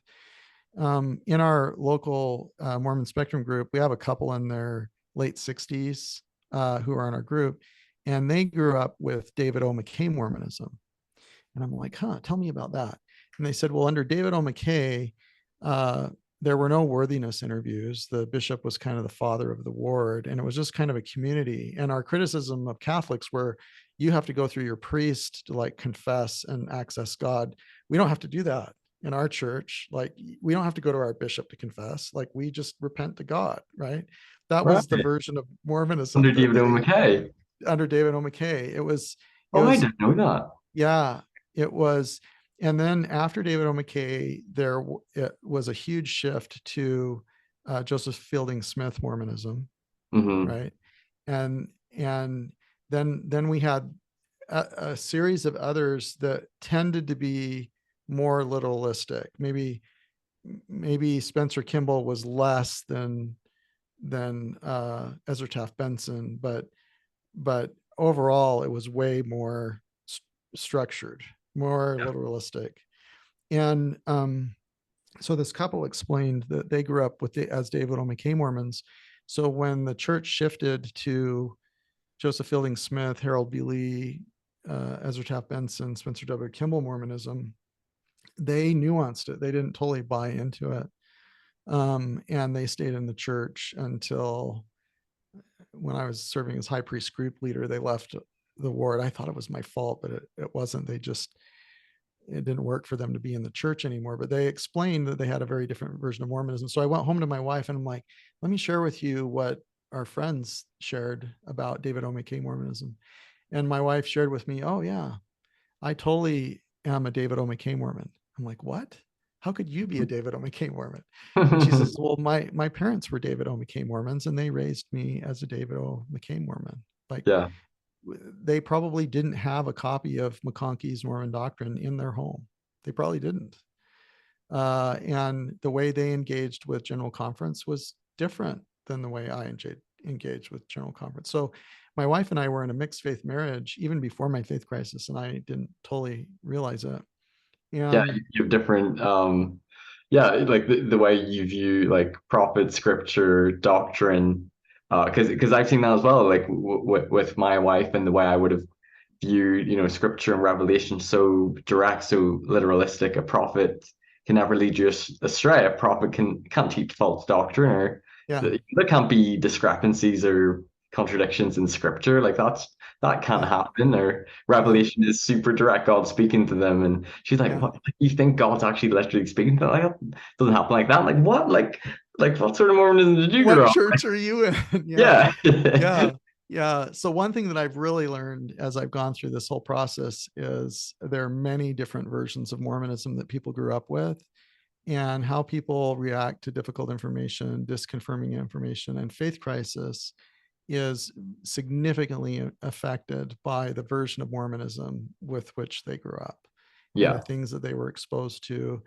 In our local Mormon Spectrum group, we have a couple in their late 60s who are in our group, and they grew up with David O. McKay Mormonism. And I'm like, tell me about that. And they said, well, under David O. McKay, there were no worthiness interviews. The bishop was kind of the father of the ward, and it was just kind of a community. And our criticism of Catholics were, you have to go through your priest to like confess and access God. We don't have to do that in our church. Like, we don't have to go to our bishop to confess. Like, we just repent to God, right? That Right. was the version of Under Mormonism that David O. they, McKay. under David O. McKay. It Oh, I was, didn't know that. yeah, it was. And then after David O. McKay, it was a huge shift to Joseph Fielding Smith Mormonism, Hmm. right? And then we had a series of others that tended to be more literalistic. Maybe Spencer Kimball was less than Ezra Taft Benson, but overall it was way more structured, more literalistic. And so this couple explained that they grew up as David O. McKay Mormons. So when the church shifted to Joseph Fielding Smith, Harold B. Lee, Ezra Taft Benson, Spencer W. Kimball Mormonism, they nuanced it. They didn't totally buy into it. And they stayed in the church until when I was serving as high priest group leader, they left the ward. I thought it was my fault, but it wasn't. It didn't work for them to be in the church anymore. But they explained that they had a very different version of Mormonism. So I went home to my wife and I'm like, let me share with you what our friends shared about David O. McKay Mormonism. And my wife shared with me, oh yeah, I totally am a David O. McKay Mormon. I'm like, what? How could you be a David O. McKay Mormon? And she says, well, my parents were David O. McKay Mormons, and they raised me as a David O. McKay Mormon. Like, Yeah. they probably didn't have a copy of McConkie's Mormon Doctrine in their home. They probably didn't. And the way they engaged with General Conference was different than the way I engaged with General Conference. So my wife and I were in a mixed faith marriage even before my faith crisis, and I didn't totally realize it. Yeah, And you have different yeah, like the way you view like prophet, scripture, doctrine, because I've seen that as well, like with my wife and the way I would have viewed, scripture and revelation so direct, so literalistic. A prophet can never lead you astray. A prophet can't teach false doctrine, or yeah, there can't be discrepancies or contradictions in scripture. Like that can't yeah, happen. Or yeah, revelation is super direct, God speaking to them, and she's like, yeah. "What? You think God's actually literally speaking to them? Like, that doesn't happen like that. Like what? Like what sort of Mormonism did you What grow up?" church are you in? Yeah, Yeah. yeah, yeah. So one thing that I've really learned as I've gone through this whole process is there are many different versions of Mormonism that people grew up with, and how people react to difficult information, disconfirming information, and faith crisis is significantly affected by the version of Mormonism with which they grew up and the Yeah. things that they were exposed to,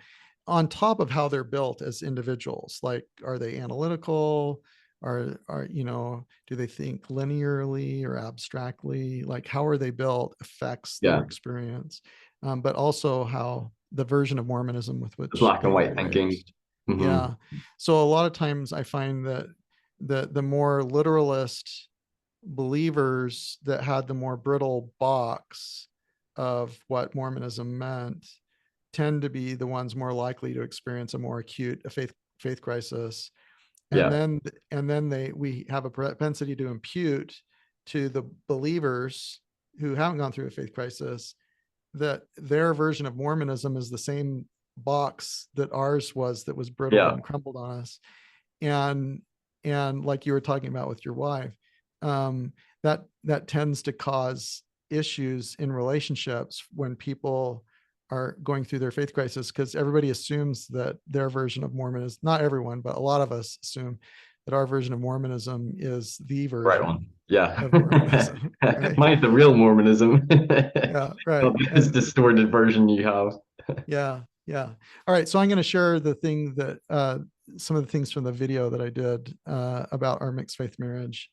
on top of how they're built as individuals. Like, are they analytical? Do they think linearly or abstractly? Like, how are they built affects their Yeah. experience, but also how the version of Mormonism with The which black and they were white thinking. raised. Hmm. Yeah. So a lot of times I find that the more literalist believers that had the more brittle box of what Mormonism meant tend to be the ones more likely to experience a more acute faith crisis. And Yeah. then we have a propensity to impute to the believers who haven't gone through a faith crisis that their version of Mormonism is the same box that ours was, that was brittle Yeah. and crumbled on us. And like you were talking about with your wife, that tends to cause issues in relationships when people are going through their faith crisis, because everybody assumes that their version of Mormonism, not everyone, but a lot of us assume that our version of Mormonism is the Right version one. Yeah. of Mormonism, right? Mine's the real Mormonism. Yeah, Not right. this And distorted version you have. yeah, yeah. All right, so I'm going to share the thing that some of the things from the video that I did about our mixed faith marriage.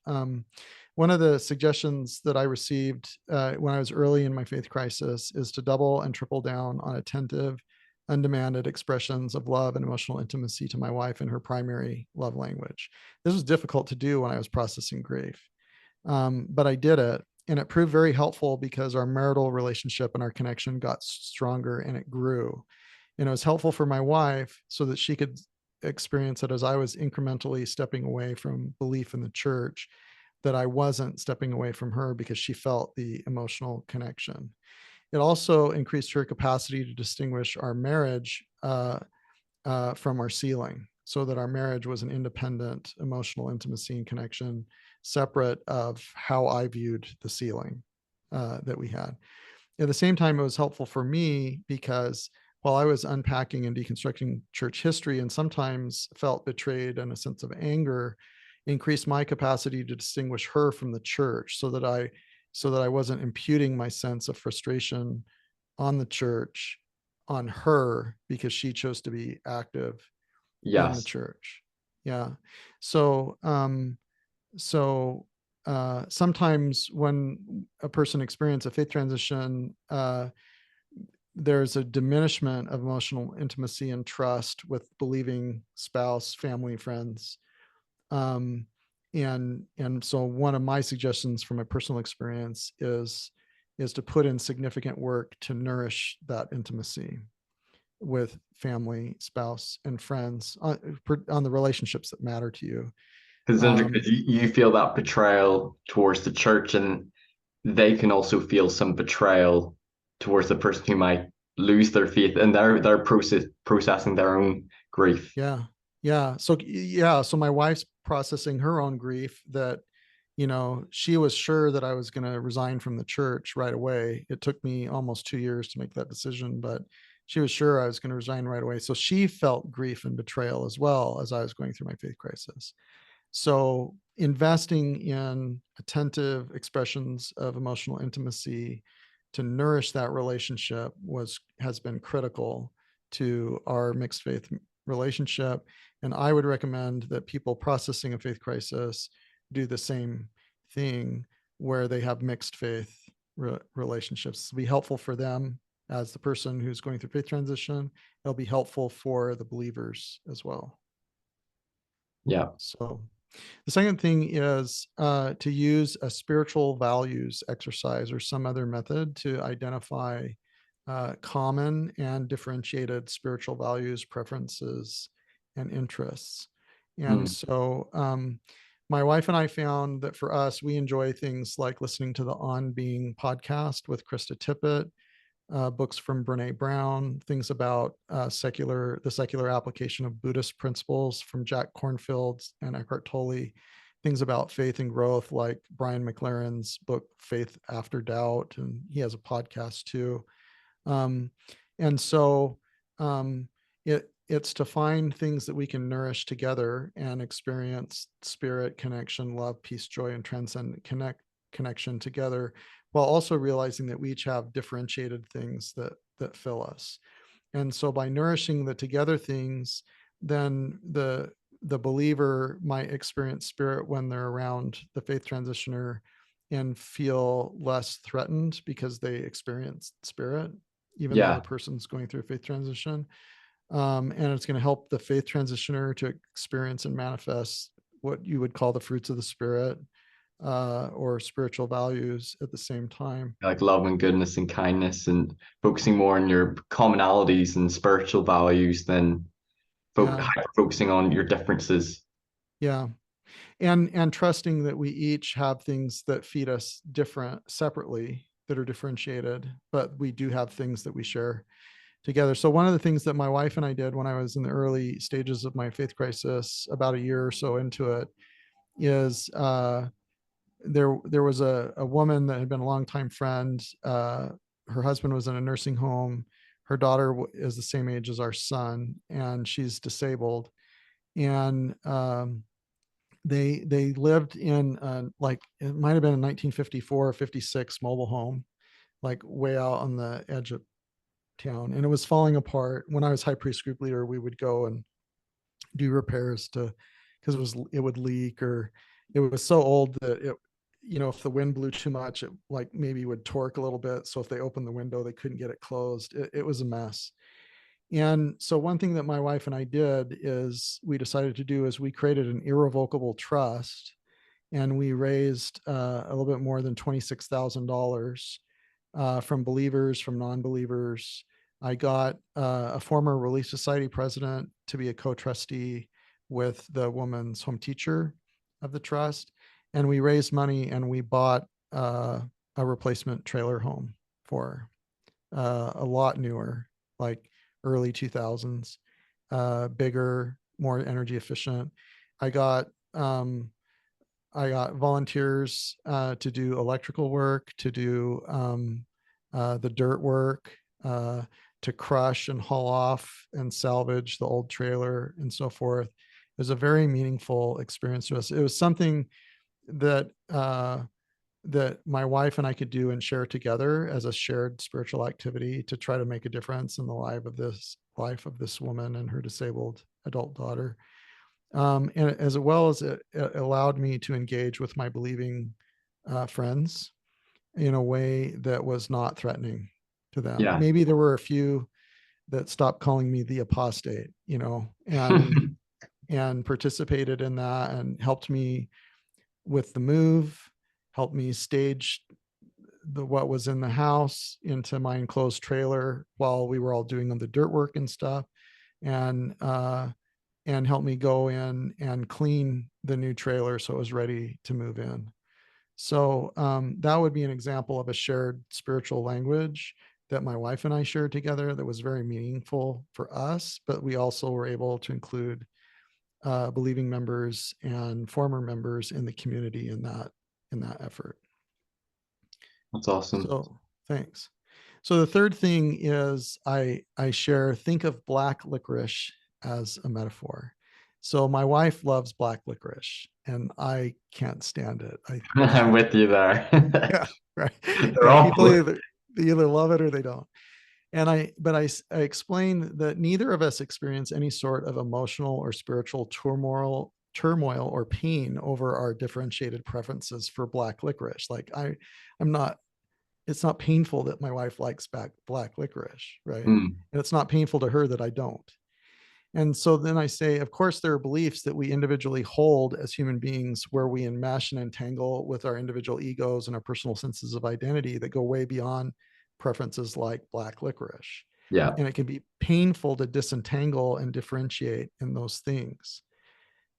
One of the suggestions that I received when I was early in my faith crisis is to double and triple down on attentive, undemanded expressions of love and emotional intimacy to my wife in her primary love language. This was difficult to do when I was processing grief, but I did it. And it proved very helpful because our marital relationship and our connection got stronger and it grew. And it was helpful for my wife so that she could experience it as I was incrementally stepping away from belief in the church, that I wasn't stepping away from her because she felt the emotional connection. It also increased her capacity to distinguish our marriage from our ceiling, so that our marriage was an independent emotional intimacy and connection, separate of how I viewed the ceiling that we had. At the same time, it was helpful for me because while I was unpacking and deconstructing church history and sometimes felt betrayed and a sense of anger, increased my capacity to distinguish her from the church, so that I wasn't imputing my sense of frustration on the church on her because she chose to be active in the Yes. church. Yeah. So sometimes when a person experiences a faith transition, there's a diminishment of emotional intimacy and trust with believing spouse, family, friends. Um, and so one of my suggestions from my personal experience is to put in significant work to nourish that intimacy with family, spouse, and friends on the relationships that matter to you. Because Um, you feel that betrayal towards the church, and they can also feel some betrayal towards the person who might lose their faith, and they're processing their own grief. yeah, yeah. So yeah, so my wife's processing her own grief that, she was sure that I was going to resign from the church right away. It took me almost 2 years to make that decision, but she was sure I was going to resign right away. So she felt grief and betrayal as well as I was going through my faith crisis. So investing in attentive expressions of emotional intimacy to nourish that relationship has been critical to our mixed faith relationship. And I would recommend that people processing a faith crisis do the same thing where they have mixed faith relationships. It'll be helpful for them as the person who's going through faith transition. It'll be helpful for the believers as well. Yeah. So the second thing is to use a spiritual values exercise or some other method to identify common and differentiated spiritual values, preferences, and interests. And Mm. so my wife and I found that for us, we enjoy things like listening to the On Being podcast with Krista Tippett, books from Brene Brown, things about the secular application of Buddhist principles from Jack Kornfield and Eckhart Tolle, things about faith and growth like Brian McLaren's book Faith After Doubt, and he has a podcast too. Um, and so it's to find things that we can nourish together and experience spirit, connection, love, peace, joy, and transcendent connection together, while also realizing that we each have differentiated things that fill us. And so by nourishing the together things, then the believer might experience spirit when they're around the faith transitioner and feel less threatened because they experience spirit, even though the Yeah. person's going through a faith transition. And it's going to help the faith transitioner to experience and manifest what you would call the fruits of the spirit, or spiritual values at the same time. Like love and goodness and kindness, and focusing more on your commonalities and spiritual values than Yeah. hyper focusing on your differences. Yeah. And trusting that we each have things that feed us different separately, that are differentiated, but we do have things that we share together. So one of the things that my wife and I did when I was in the early stages of my faith crisis, about a year or so into it, is there was a woman that had been a longtime friend. Her husband was in a nursing home. Her daughter is the same age as our son, and she's disabled. And they lived in like, it might have been a 1954 or 56 mobile home, like way out on the edge of town, and it was falling apart. When I was high priest group leader, we would go and do repairs to, because it would leak, or it was so old that it, if the wind blew too much, it like maybe would torque a little bit. So if they opened the window, they couldn't get it closed. It was a mess. And so one thing that my wife and I did is we decided to do is we created an irrevocable trust, and we raised a little bit more than $26,000 from believers, from non-believers. I got a former Relief Society president to be a co-trustee with the woman's home teacher of the trust, and we raised money and we bought a replacement trailer home for her, a lot newer, like early 2000s, bigger, more energy efficient. I got um, I got volunteers to do electrical work, to do the dirt work, to crush and haul off and salvage the old trailer and so forth. It was a very meaningful experience to us. It was something that that my wife and I could do and share together as a shared spiritual activity to try to make a difference in the life of this woman and her disabled adult daughter. And as well as it allowed me to engage with my believing friends in a way that was not threatening to them. Yeah. Maybe there were a few that stopped calling me the apostate, and participated in that and helped me with the move, helped me stage what was in the house into my enclosed trailer while we were all doing the dirt work and stuff, and help me go in and clean the new trailer so it was ready to move in. So that would be an example of a shared spiritual language that my wife and I shared together that was very meaningful for us, but we also were able to include believing members and former members in the community in that effort. That's awesome. So thanks. So the third thing is I share, think of black licorice as a metaphor. So my wife loves black licorice and I can't stand it. I I'm think, with you there. yeah, right. They're Yeah, awful. people either love it or they don't. And I explained that neither of us experience any sort of emotional or spiritual turmoil or pain over our differentiated preferences for black licorice. Like I'm not, it's not painful that my wife likes black licorice, right? Mm, And it's not painful to her that I don't. And so then I say, of course, there are beliefs that we individually hold as human beings where we enmesh and entangle with our individual egos and our personal senses of identity that go way beyond preferences like black licorice. yeah. And it can be painful to disentangle and differentiate in those things.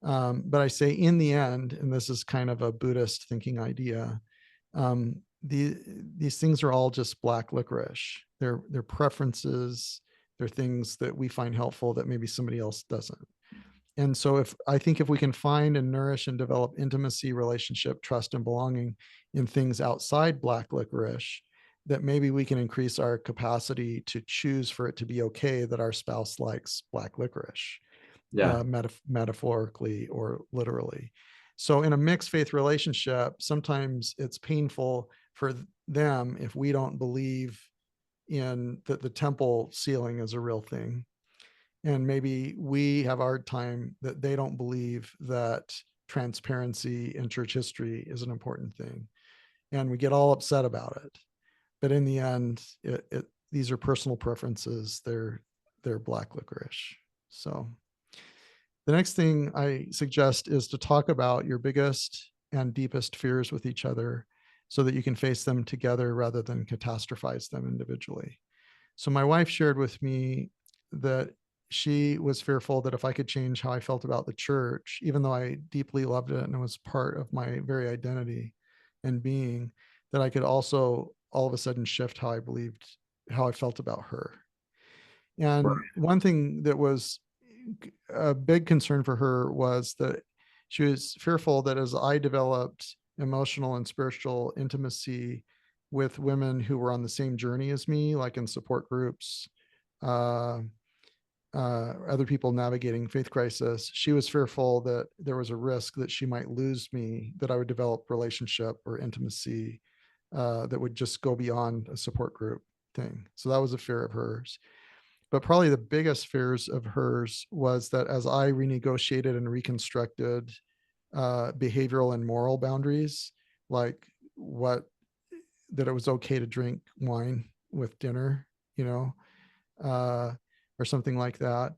But I say, in the end, and this is kind of a Buddhist thinking idea, these things are all just black licorice. They're preferences. They're things that we find helpful that maybe somebody else doesn't. And so if we can find and nourish and develop intimacy, relationship, trust, and belonging in things outside black licorice, that maybe we can increase our capacity to choose for it to be okay that our spouse likes black licorice, Yeah. metaphorically or literally. So in a mixed faith relationship, sometimes it's painful for them if we don't believe in that the temple ceiling is a real thing. And maybe we have a hard time that they don't believe that transparency in church history is an important thing. And we get all upset about it. But in the end, these are personal preferences. They're black licorice. So The next thing I suggest is to talk about your biggest and deepest fears with each other so that you can face them together rather than catastrophize them individually. So my wife shared with me that she was fearful that if I could change how I felt about the church, even though I deeply loved it and it was part of my very identity and being, that I could also all of a sudden shift how I believed, how I felt about her. And Right. one thing that was a big concern for her was that she was fearful that as I developed emotional and spiritual intimacy with women who were on the same journey as me, like in support groups, uh, other people navigating faith crisis, she was fearful that there was a risk that she might lose me, that I would develop relationship or intimacy that would just go beyond a support group thing. So that was a fear of hers. But probably the biggest fears of hers was that as I renegotiated and reconstructed behavioral and moral boundaries, like what, that it was okay to drink wine with dinner, you know, uh, or something like that.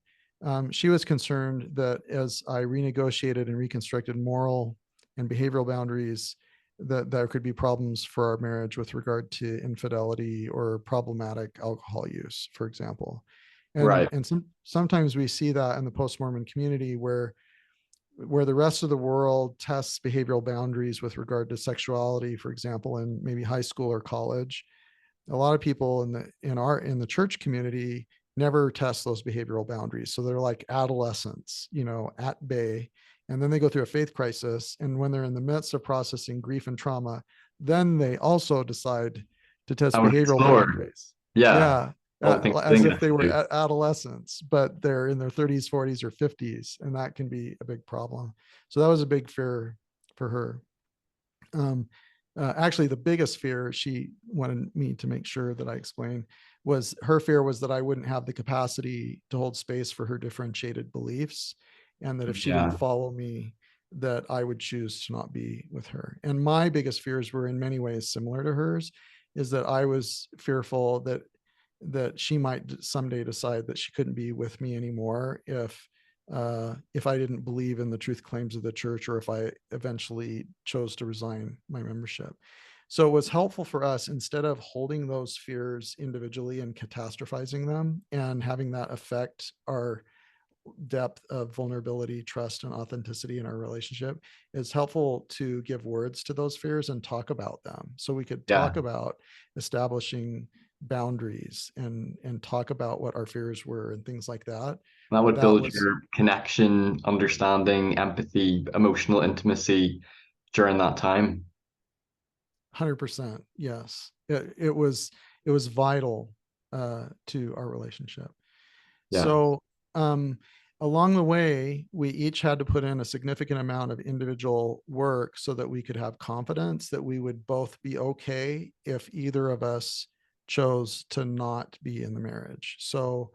She was concerned that as I renegotiated and reconstructed moral and behavioral boundaries, that there could be problems for our marriage with regard to infidelity or problematic alcohol use, for example. Right. And sometimes we see that in the post-Mormon community where the rest of the world tests behavioral boundaries with regard to sexuality, for example, in maybe high school or college. A lot of people in the church community never test those behavioral boundaries, so they're like adolescents, at bay, and then they go through a faith crisis, and when they're in the midst of processing grief and trauma, then they also decide to test I would behavioral explore. boundaries. Yeah. Yeah, All the things I as think if that's they were to do. adolescents, but they're in their 30s, 40s, or 50s, and that can be a big problem. So that was a big fear for her. um, Actually, the biggest fear she wanted me to make sure that I explain was her fear was that I wouldn't have the capacity to hold space for her differentiated beliefs, and that if she didn't Yeah. follow me, that I would choose to not be with her. And my biggest fears were in many ways similar to hers, is that I was fearful that she might someday decide that she couldn't be with me anymore if I didn't believe in the truth claims of the church, or if I eventually chose to resign my membership. So it was helpful for us, instead of holding those fears individually and catastrophizing them and having that affect our depth of vulnerability, trust, and authenticity in our relationship, it's helpful to give words to those fears and talk about them. So we could Yeah. talk about establishing boundaries and talk about what our fears were and things like that. That would That build was your connection, understanding, empathy, emotional intimacy during that time. 100%. Yes. It was vital to our relationship. Yeah. So, um, along the way, we each had to put in a significant amount of individual work so that we could have confidence that we would both be okay if either of us chose to not be in the marriage. So,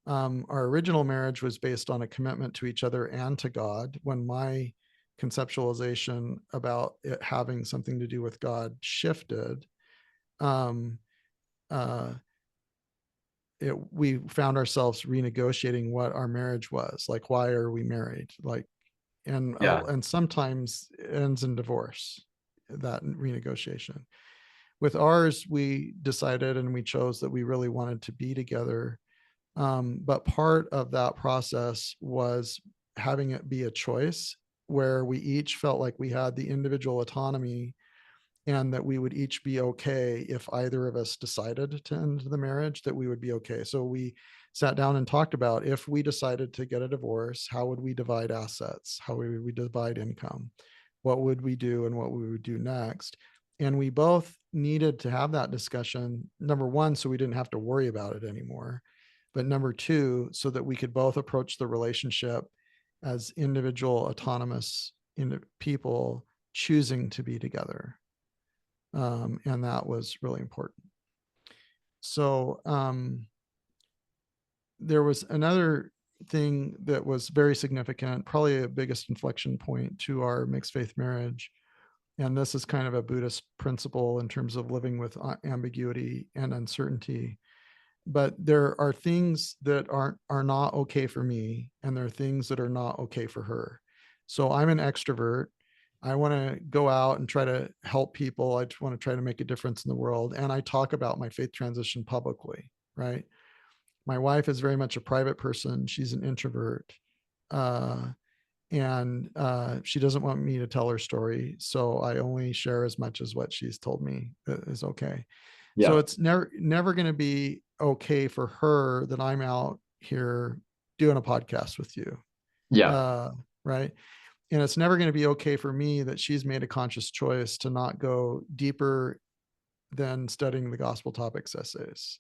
our original marriage was based on a commitment to each other and to God. When my conceptualization about it having something to do with God shifted, um, uh, we found ourselves renegotiating what our marriage was. Like, why are we married? Like, Yeah. and sometimes it ends in divorce, that renegotiation. With ours, we decided and we chose that we really wanted to be together. But part of that process was having it be a choice where we each felt like we had the individual autonomy, and that we would each be okay if either of us decided to end the marriage, that we would be okay. So we sat down and talked about, if we decided to get a divorce, how would we divide assets? How would we divide income? What would we do and what we would do next? And we both needed to have that discussion, number one, so we didn't have to worry about it anymore. But number two, so that we could both approach the relationship as individual, autonomous people choosing to be together. And that was really important. So there was another thing that was very significant, probably a biggest inflection point to our mixed faith marriage. And this is kind of a Buddhist principle in terms of living with ambiguity and uncertainty, but there are things that are not okay for me, and there are things that are not okay for her. So I'm an extrovert. I want to go out and try to help people. I just want to try to make a difference in the world, and I talk about my faith transition publicly, right? My wife is very much a private person. She's an introvert. Uh, and she doesn't want me to tell her story, so I only share as much as what she's told me is okay. So Yeah. it's never going to be okay for her that I'm out here doing a podcast with you, Yeah. uh, right? And it's never going to be okay for me that she's made a conscious choice to not go deeper than studying the gospel topics essays.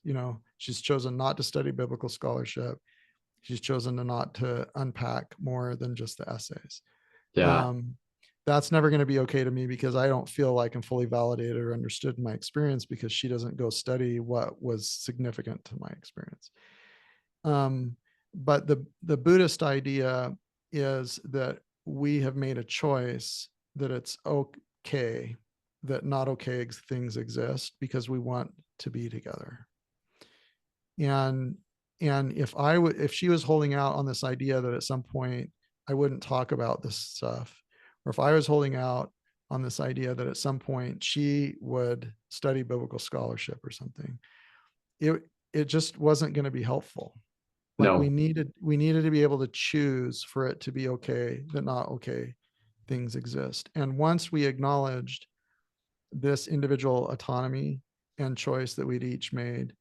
She's chosen not to study biblical scholarship. She's chosen to not to unpack more than just the essays. Yeah. um, that's never going to be okay to me, because I don't feel like I'm fully validated or understood in my experience, because she doesn't go study what was significant to my experience. Um, but the Buddhist idea is that we have made a choice that it's okay that not okay things exist, because we want to be together. And if she was holding out on this idea that at some point I wouldn't talk about this stuff, or if I was holding out on this idea that at some point she would study biblical scholarship or something, it just wasn't going to be helpful. Like we No. needed we needed to be able to choose for it to be okay that not okay things exist. And once we acknowledged this individual autonomy and choice that we had each made,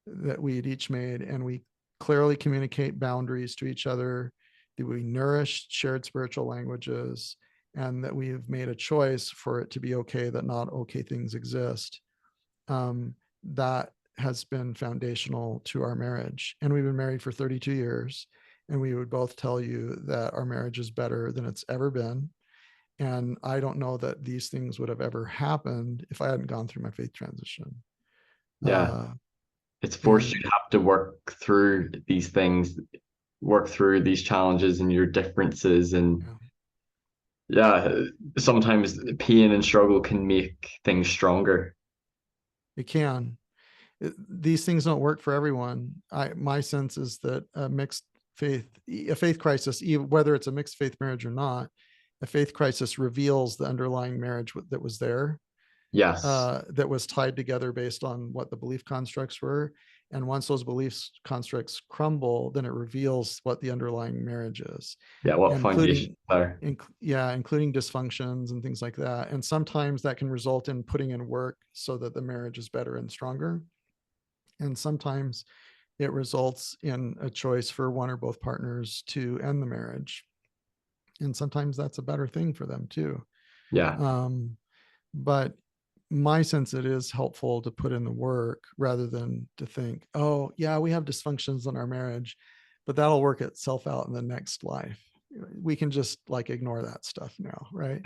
and we clearly communicate boundaries to each other, that we nourish shared spiritual languages, and that we have made a choice for it to be okay that not okay things exist, that has been foundational to our marriage. And we've been married for 32 years, and we would both tell you that our marriage is better than it's ever been. And I don't know that these things would have ever happened if I hadn't gone through my faith transition. Yeah. Uh, It's forced you and to have to work through these things, work through these challenges and your differences. And yeah, yeah, sometimes pain and struggle can make things stronger. it can. These things don't work for everyone. My sense is that a faith crisis, even whether it's a mixed faith marriage or not, a faith crisis reveals the underlying marriage that was there, Yes. that was tied together based on what the belief constructs were. And once those belief constructs crumble, then it reveals what the underlying marriage is, Yeah. What foundation including there? including dysfunctions and things like that. And sometimes that can result in putting in work so that the marriage is better and stronger. And sometimes it results in a choice for one or both partners to end the marriage. And sometimes that's a better thing for them too. Yeah. Um, but my sense, it is helpful to put in the work rather than to think, oh, yeah, we have dysfunctions in our marriage, but that'll work itself out in the next life. We can just like ignore that stuff now, right?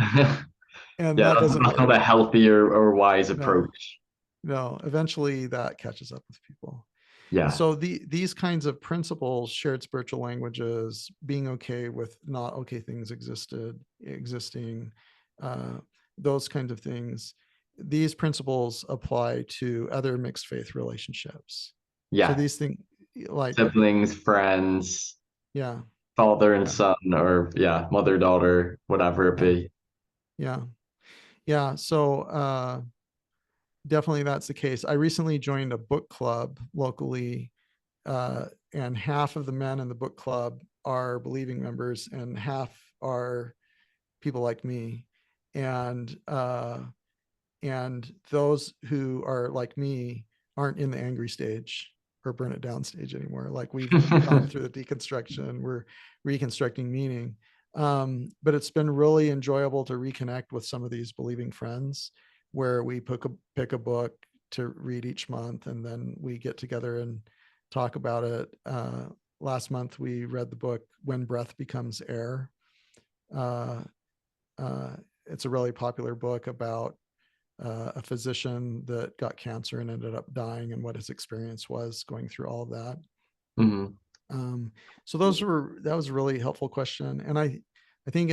And Yeah, that that's, doesn't that's not work. a healthy or wise No, approach. no. Eventually that catches up with people. And Yeah. so these kinds of principles, shared spiritual languages, being okay with not okay things existing, uh, those kinds of things, these principles apply to other mixed faith relationships. So Yeah. these things, like, Siblings, friends, yeah, father and yeah, son, or yeah, mother, daughter, whatever it yeah, be. yeah, yeah. So definitely that's the case. I recently joined a book club locally, uh, and half of the men in the book club are believing members, and half are people like me. And those who are like me aren't in the angry stage or burn it down stage anymore. Like we've gone through the deconstruction, we're reconstructing meaning. But it's been really enjoyable to reconnect with some of these believing friends, where we pick a book to read each month, and then we get together and talk about it. Last month we read the book When Breath Becomes Air. Uh, uh, it's a really popular book about a physician that got cancer and ended up dying, and what his experience was going through all of that. Hmm. Um, so that was a really helpful question. And I think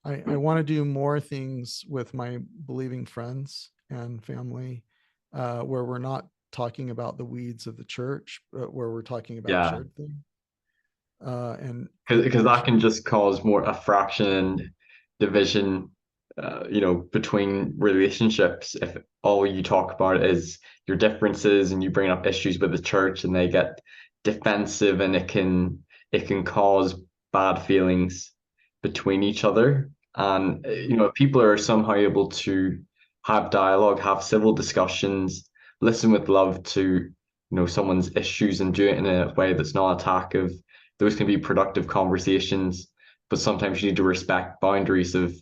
I want to do more things with my believing friends and family, where we're not talking about the weeds of the church, where we're talking about Yeah, shared thing. And because there's that can just cause more a fraction and division, between relationships. If all you talk about is your differences and you bring up issues with the church, and they get defensive, and it can cause bad feelings between each other. And if people are somehow able to have dialogue, have civil discussions, listen with love to someone's issues, and do it in a way that's not attack, those can be productive conversations. But sometimes you need to respect boundaries of,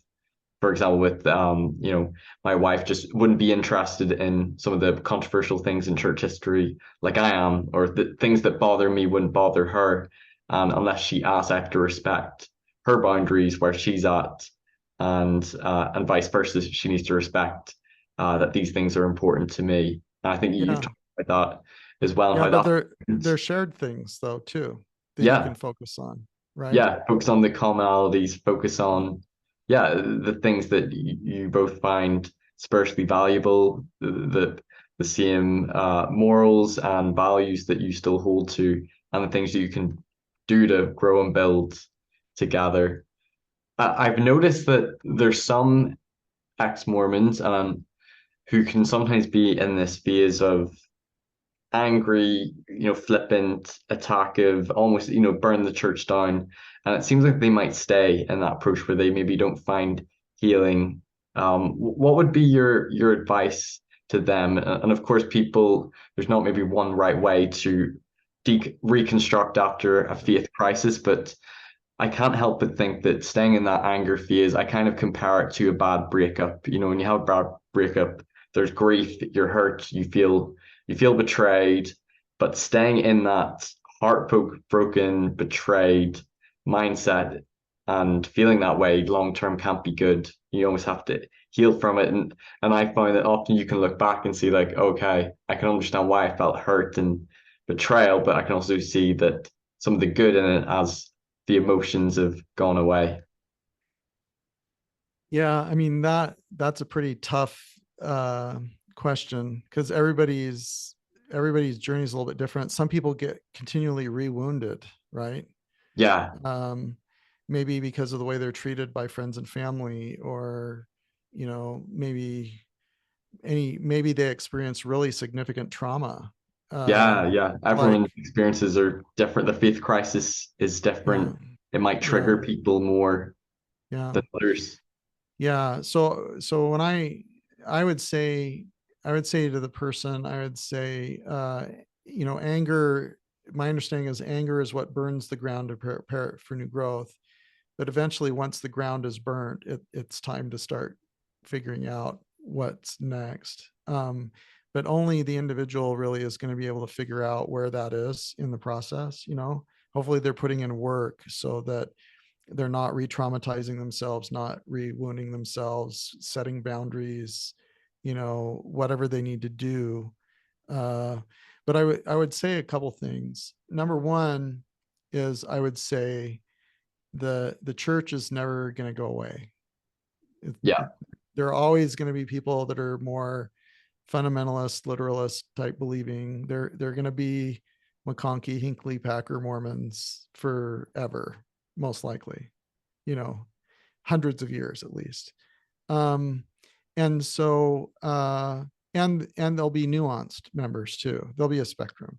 for example, with my wife just wouldn't be interested in some of the controversial things in church history like I am, or the things that bother me wouldn't bother her. And unless she asks, I have to respect her boundaries where she's at, and vice versa. She needs to respect that these things are important to me. And I think you've yeah, talked about that as well, and yeah, how but that they're happens. shared things though too that you can Yeah, focus on, right? yeah, focus on the commonalities, focus on, yeah, the things that you both find spiritually valuable, the same morals and values that you still hold to, and the things that you can do to grow and build together. I've noticed that there's some ex-Mormons who can sometimes be in this phase of angry, flippant, attack, almost, burn the church down. And it seems like they might stay in that approach where they maybe don't find healing. What would be your advice to them? And of course, there's not maybe one right way to reconstruct after a faith crisis, but I can't help but think that staying in that anger phase, I kind of compare it to a bad breakup. When you have a bad breakup, there's grief, you're hurt, you feel betrayed, but staying in that heartbroken, betrayed mindset and feeling that way long term can't be good. You almost have to heal from it. And I find that often you can look back and see like, okay, I can understand why I felt hurt and betrayal, but I can also see that some of the good in it as the emotions have gone away. Yeah, I mean that's a pretty tough uh question, because everybody's journey is a little bit different. Some people get continually rewounded, right? Yeah, um Maybe because of the way they're treated by friends and family, or maybe they experience really significant trauma. uh yeah, yeah. like Everyone's experiences are different. The faith crisis is yeah, different. It might yeah, trigger people more yeah, than others. yeah. So when I would say to the person, I would say, anger, my understanding is anger is what burns the ground to prepare it for new growth. But eventually, once the ground is burnt, it's time to start figuring out what's next. But only the individual really is going to be able to figure out where that is in the process. Hopefully they're putting in work so that they're not re-traumatizing themselves, not re-wounding themselves, setting boundaries, whatever they need to do. Uh, but I would say a couple things. Number one is, I would say the church is never going to go away. It, Yeah, it, there are always going to be people that are more fundamentalist, literalist type believing. They're going to be McConkie, Hinckley, Packer Mormons forever, most likely. You know, hundreds of years at least. Um, and so and there'll be nuanced members too. There'll be a spectrum.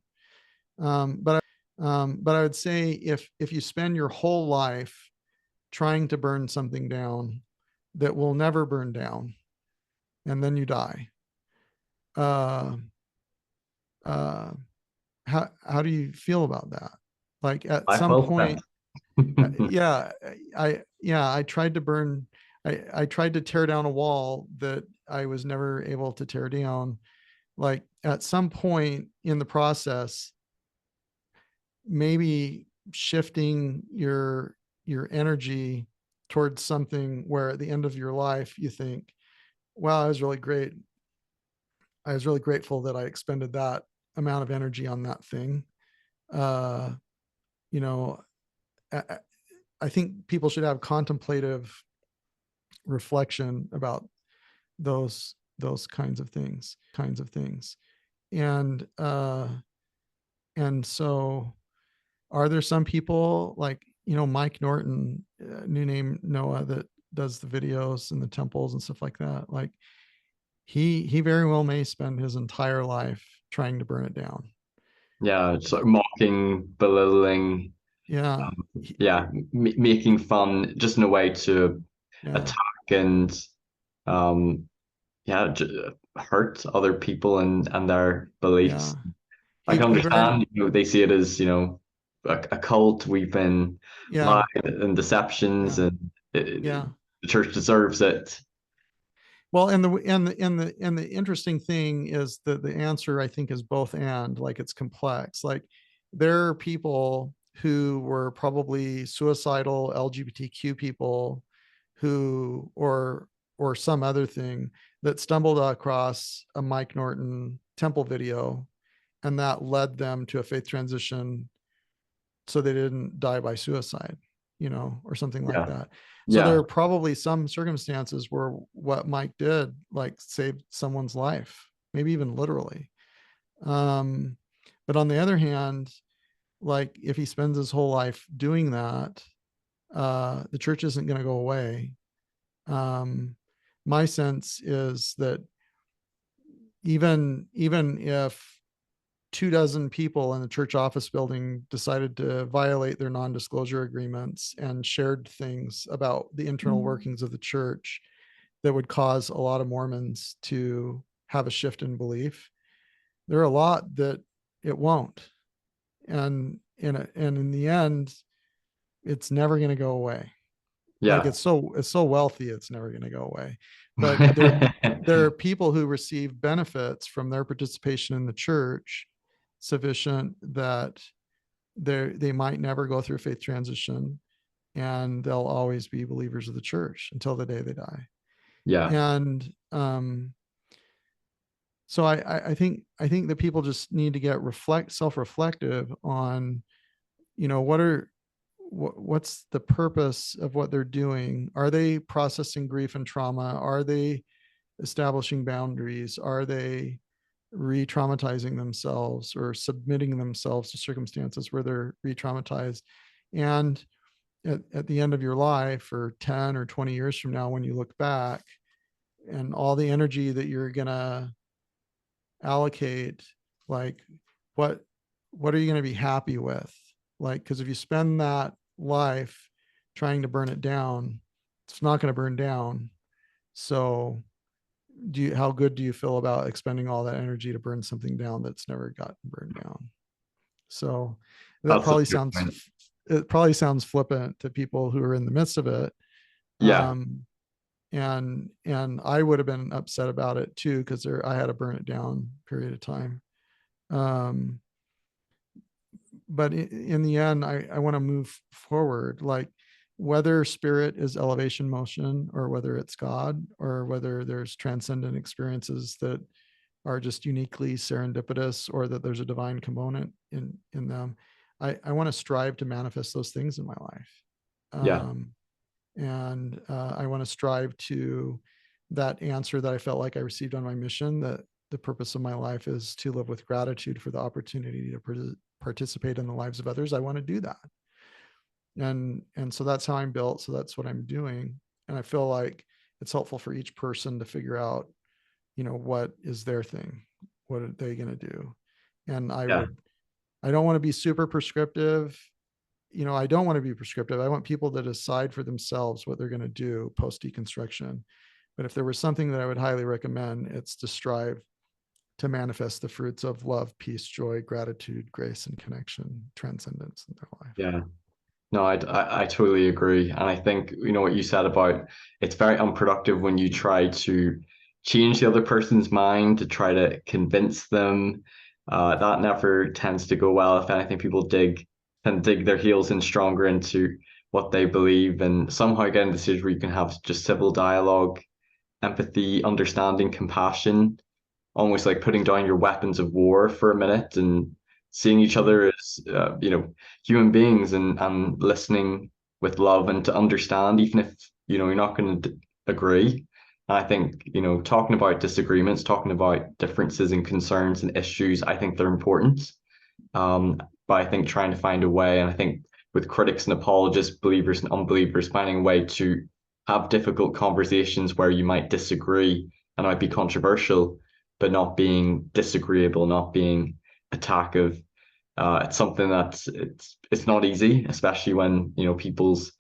But I would say, if you spend your whole life trying to burn something down that will never burn down, and then you die, uh, uh, how do you feel about that? Like at I some felt that. point, yeah, I tried to burn. I tried to tear down a wall that I was never able to tear down. Like at some point in the process, maybe shifting your energy towards something where at the end of your life you think, wow, I was really great. I was really grateful that I expended that amount of energy on that thing. Uh, you know, I, I think people should have contemplative reflection about those kinds of things. and uh and so are there some people like, Mike Norton, new name Noah, that does the videos in the temples and stuff like that? Like he very well may spend his entire life trying to burn it down. Yeah, sort of mocking, belittling, Yeah. yeah, making fun just in a way to Yeah. attack and um, yeah, hurt other people and their Yeah. beliefs. I He can he very understand, they see it as, a cult. We've been lied Yeah. and deceptions, Yeah. and Yeah. the church deserves it. Well, and the interesting thing is that the answer, I think, is both and, like, it's complex. Like there are people who were probably suicidal LGBTQ people who, or some other thing, that stumbled across a Mike Norton temple video, and that led them to a faith transition so they didn't die by suicide, or something like Yeah, that. So there yeah, are probably some circumstances where what Mike did, like, saved someone's life, maybe even literally. Um, but on the other hand, like if he spends his whole life doing that, the church isn't going to go away. Um, my sense is that even if 24 people in the church office building decided to violate their non-disclosure agreements and shared things about the internal workings of the church that would cause a lot of Mormons to have a shift in belief, there are a lot that it won't. And in the end, it's never going to go away. Like yeah. it's so wealthy, it's never going to go away. But there are people who receive benefits from their participation in the church sufficient that they might never go through a faith transition, and they'll always be believers of the church until the day they die. Yeah, And so I think that people just need to get self-reflective on, what's the purpose of what they're doing. Are they processing grief and trauma? Are they establishing boundaries? Are they re-traumatizing themselves or submitting themselves to circumstances where they're re-traumatized? And at the end of your life, or 10 or 20 years from now, when you look back, and all the energy that you're going to allocate, like what what are you going to be happy with? Like, because if you spend that life trying to burn it down, it's not going to burn down. So how good do you feel about expending all that energy to burn something down that's never gotten burned down? So that that's such probably a good sounds point. it probably sounds flippant to people who are in the midst of it. Yeah, um and I would have been upset about it too, because I had a burn it down period of time. um but in the end, I want to move forward. Like, whether spirit is elevation motion, or whether it's God, or whether there's transcendent experiences that are just uniquely serendipitous, or that there's a divine component in them, I want to strive to manifest those things in my life. yeah, And I want to strive to that answer that I felt like I received on my mission, that the purpose of my life is to live with gratitude for the opportunity to participate in the lives of others. I want to do that. And so that's how I'm built. So that's what I'm doing. And I feel like it's helpful for each person to figure out, what is their thing? What are they going to do? And yeah, I don't want to be super prescriptive. I don't want to be prescriptive. I want people to decide for themselves what they're going to do post deconstruction. But if there was something that I would highly recommend, it's to strive to manifest the fruits of love, peace, joy, gratitude, grace, and connection, transcendence in their life. yeah. No, I totally agree. And I think, what you said about it's very unproductive when you try to change the other person's mind to try to convince them. That never tends to go well. If anything, people dig their heels in stronger into what they believe, and somehow get into a stage where you can have just civil dialogue, empathy, understanding, compassion, almost like putting down your weapons of war for a minute and seeing each Yeah. other as human beings, and listening with love and to understand, even if you're not going to agree. I think, talking about disagreements, talking about differences and concerns and issues, I think they're important. But I think trying to find a way, and I think with critics and apologists, believers and unbelievers, finding a way to have difficult conversations where you might disagree and might be controversial, but not being disagreeable, not being attack. It's something it's not easy, especially when people's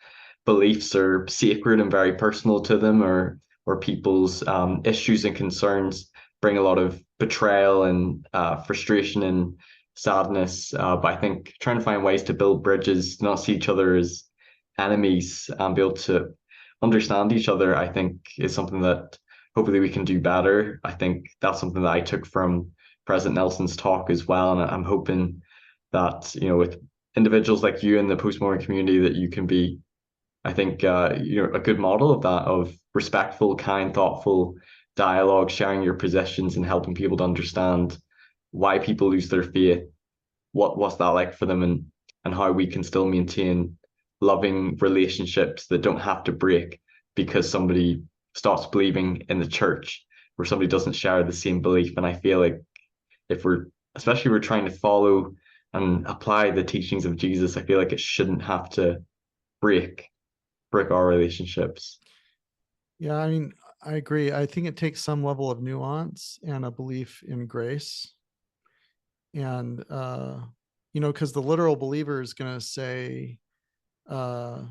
beliefs are sacred and very personal to them, or people's issues and concerns bring a lot of betrayal and frustration and sadness. But I think trying to find ways to build bridges, not see each other as enemies, and be able to understand each other, I think is something that hopefully we can do better. I think that's something that I took from President Nelson's talk as well, and I'm hoping that with individuals like you in the post-Mormon community that you can be, I think, a good model of that, of respectful, kind, thoughtful dialogue, sharing your positions and helping people to understand why people lose their faith, what's that like for them, and how we can still maintain loving relationships that don't have to break because somebody stops believing in the church or somebody doesn't share the same belief. And I feel like if we're trying to follow and apply the teachings of Jesus, I feel like it shouldn't have to break break our relationships. Yeah, I mean, I agree. I think it takes some level of nuance and a belief in grace. And, because the literal believer is going to say, uh,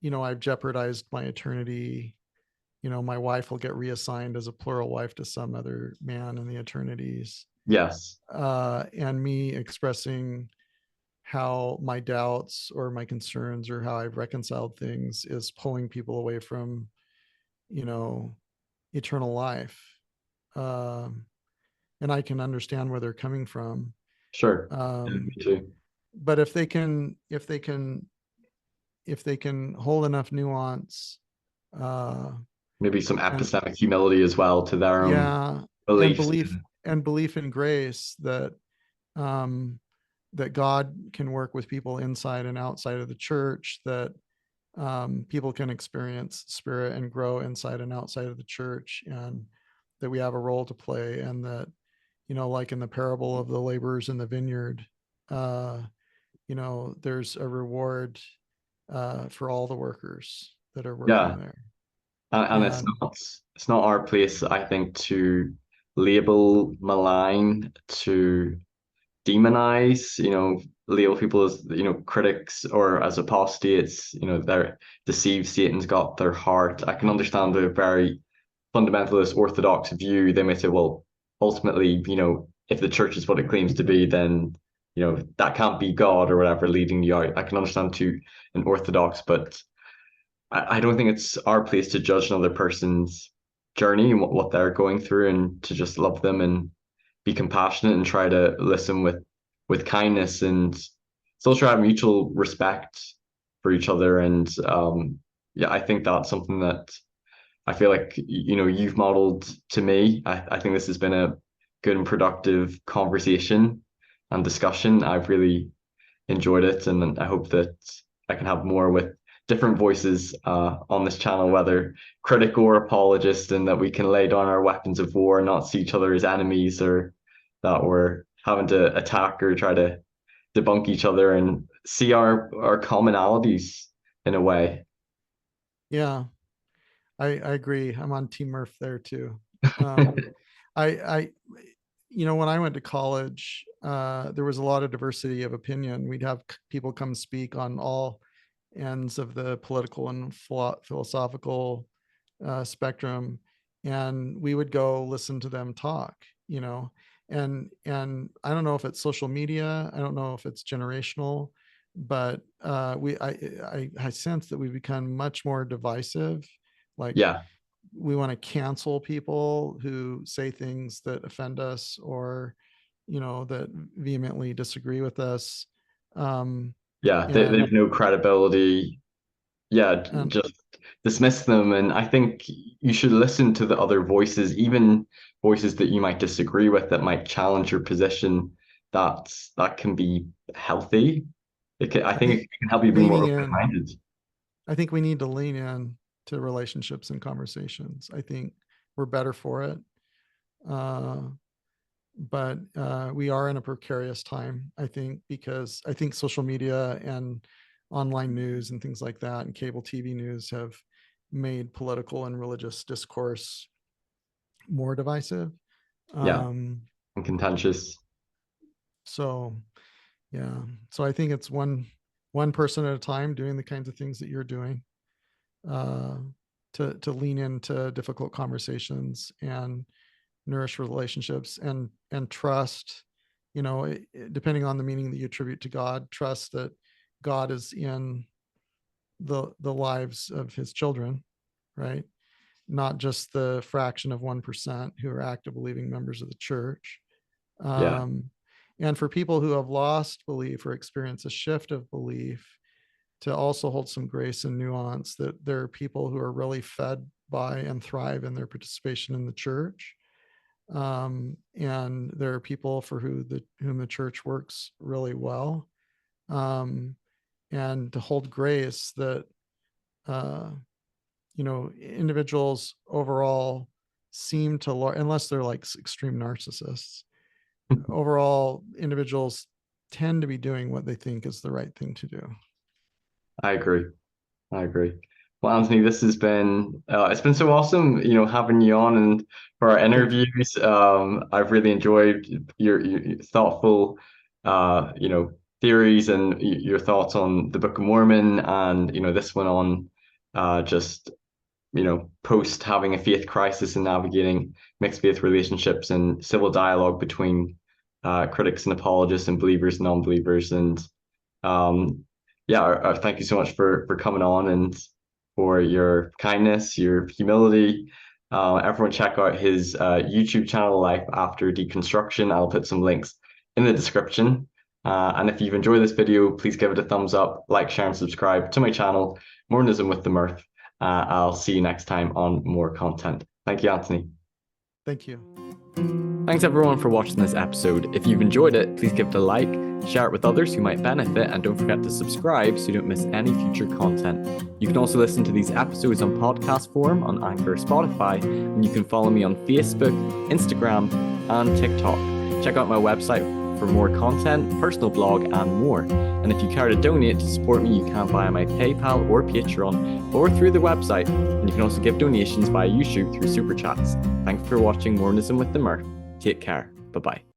I've jeopardized my eternity. My wife will get reassigned as a plural wife to some other man in the eternities. Yes. And me expressing how my doubts or my concerns or how I've reconciled things is pulling people away from, you know, eternal life. Um, and I can understand where they're coming from. Sure. Yeah, Um, me too. but if they can hold enough nuance, uh, Maybe some and epistemic humility as well to their own yeah, and beliefs. belief in grace um, that God can work with people inside and outside of the church, that people can experience spirit and grow inside and outside of the church, and that we have a role to play, and that, like in the parable of the laborers in the vineyard, uh, there's a reward for all the workers that are working Yeah. there. And And it's not our place, I think, to label, malign, to demonize, label people as, critics or as apostates, they're deceived, Satan's got their heart. I can understand the very fundamentalist orthodox view. They may say, well, ultimately, if the church is what it claims to be, then, that can't be God or whatever leading you out. I can understand to an orthodox, but I don't think it's our place to judge another person's journey and what they're going through, and to just love them and be compassionate and try to listen with kindness, and still try to have mutual respect for each other. And yeah, I think that's something that I feel like you've modeled to me. I think this has been a good and productive conversation and discussion. I've really enjoyed it, and I hope that I can have more with different voices on this channel, whether critic or apologist, and that we can lay down our weapons of war and not see each other as enemies, or that we're having to attack or try to debunk each other, and see our commonalities in a way. yeah, I agree. I'm on Team Murph there too. Um, I when I went to college, there was a lot of diversity of opinion. We'd have people come speak on all ends of the political and philosophical spectrum, and we would go listen to them talk. And I don't know if it's social media, I don't know if it's generational, but I sense that we've become much more divisive. Like, Yeah, we want to cancel people who say things that offend us, or that vehemently disagree with us. um yeah, they've and no credibility. Yeah, and just dismiss them. And I think you should listen to the other voices, even voices that you might disagree with, that might challenge your position. That can be healthy. I I think think it can help you be more leaning in open-minded. I think we need to lean in relationships and conversations. I think we're better for it. But we are in a precarious time, I think, because I think social media and online news and things like that and cable TV news have made political and religious discourse more divisive. Yeah, and contentious. So yeah, so I think it's one person at a time doing the kinds of things that you're doing, to lean into difficult conversations and nourish relationships and trust, depending on the meaning that you attribute to God, trust that God is in the lives of his children, right? Not just the fraction of 1% who are active believing members of the church. Yeah, And for people who have lost belief or experience a shift of belief, to also hold some grace and nuance, that there are people who are really fed by and thrive in their participation in the church. And there are people for whom the church works really well. And to hold grace that, individuals overall seem to, unless they're like extreme narcissists, overall individuals tend to be doing what they think is the right thing to do. I agree. I agree. Well, Anthony, this has been it's been so awesome, having you on and for our Thank you. interviews. I've really enjoyed your thoughtful, theories and your thoughts on the Book of Mormon, and this one on just post having a faith crisis and navigating mixed faith relationships and civil dialogue between critics and apologists and believers and non-believers. And thank you so much for coming on and for your kindness, your humility. Everyone check out his YouTube channel, Life After Deconstruction. I'll put some links in the description. And if you've enjoyed this video, please give it a thumbs up, like, share, and subscribe to my channel, Mormonism with the Mirth. I'll see you next time on more content. Thank you, Anthony. Thank you. Thanks everyone for watching this episode. If you've enjoyed it, please give it a like, share it with others who might benefit, and don't forget to subscribe so you don't miss any future content. You can also listen to these episodes on podcast form on Anchor or Spotify, and you can follow me on Facebook, Instagram, and TikTok. Check out my website for more content, personal blog, and more. And if you care to donate to support me, you can via my PayPal or Patreon, or through the website. And you can also give donations via YouTube through Super Chats. Thanks for watching Mormonism with the Mirth. Take care. Bye-bye.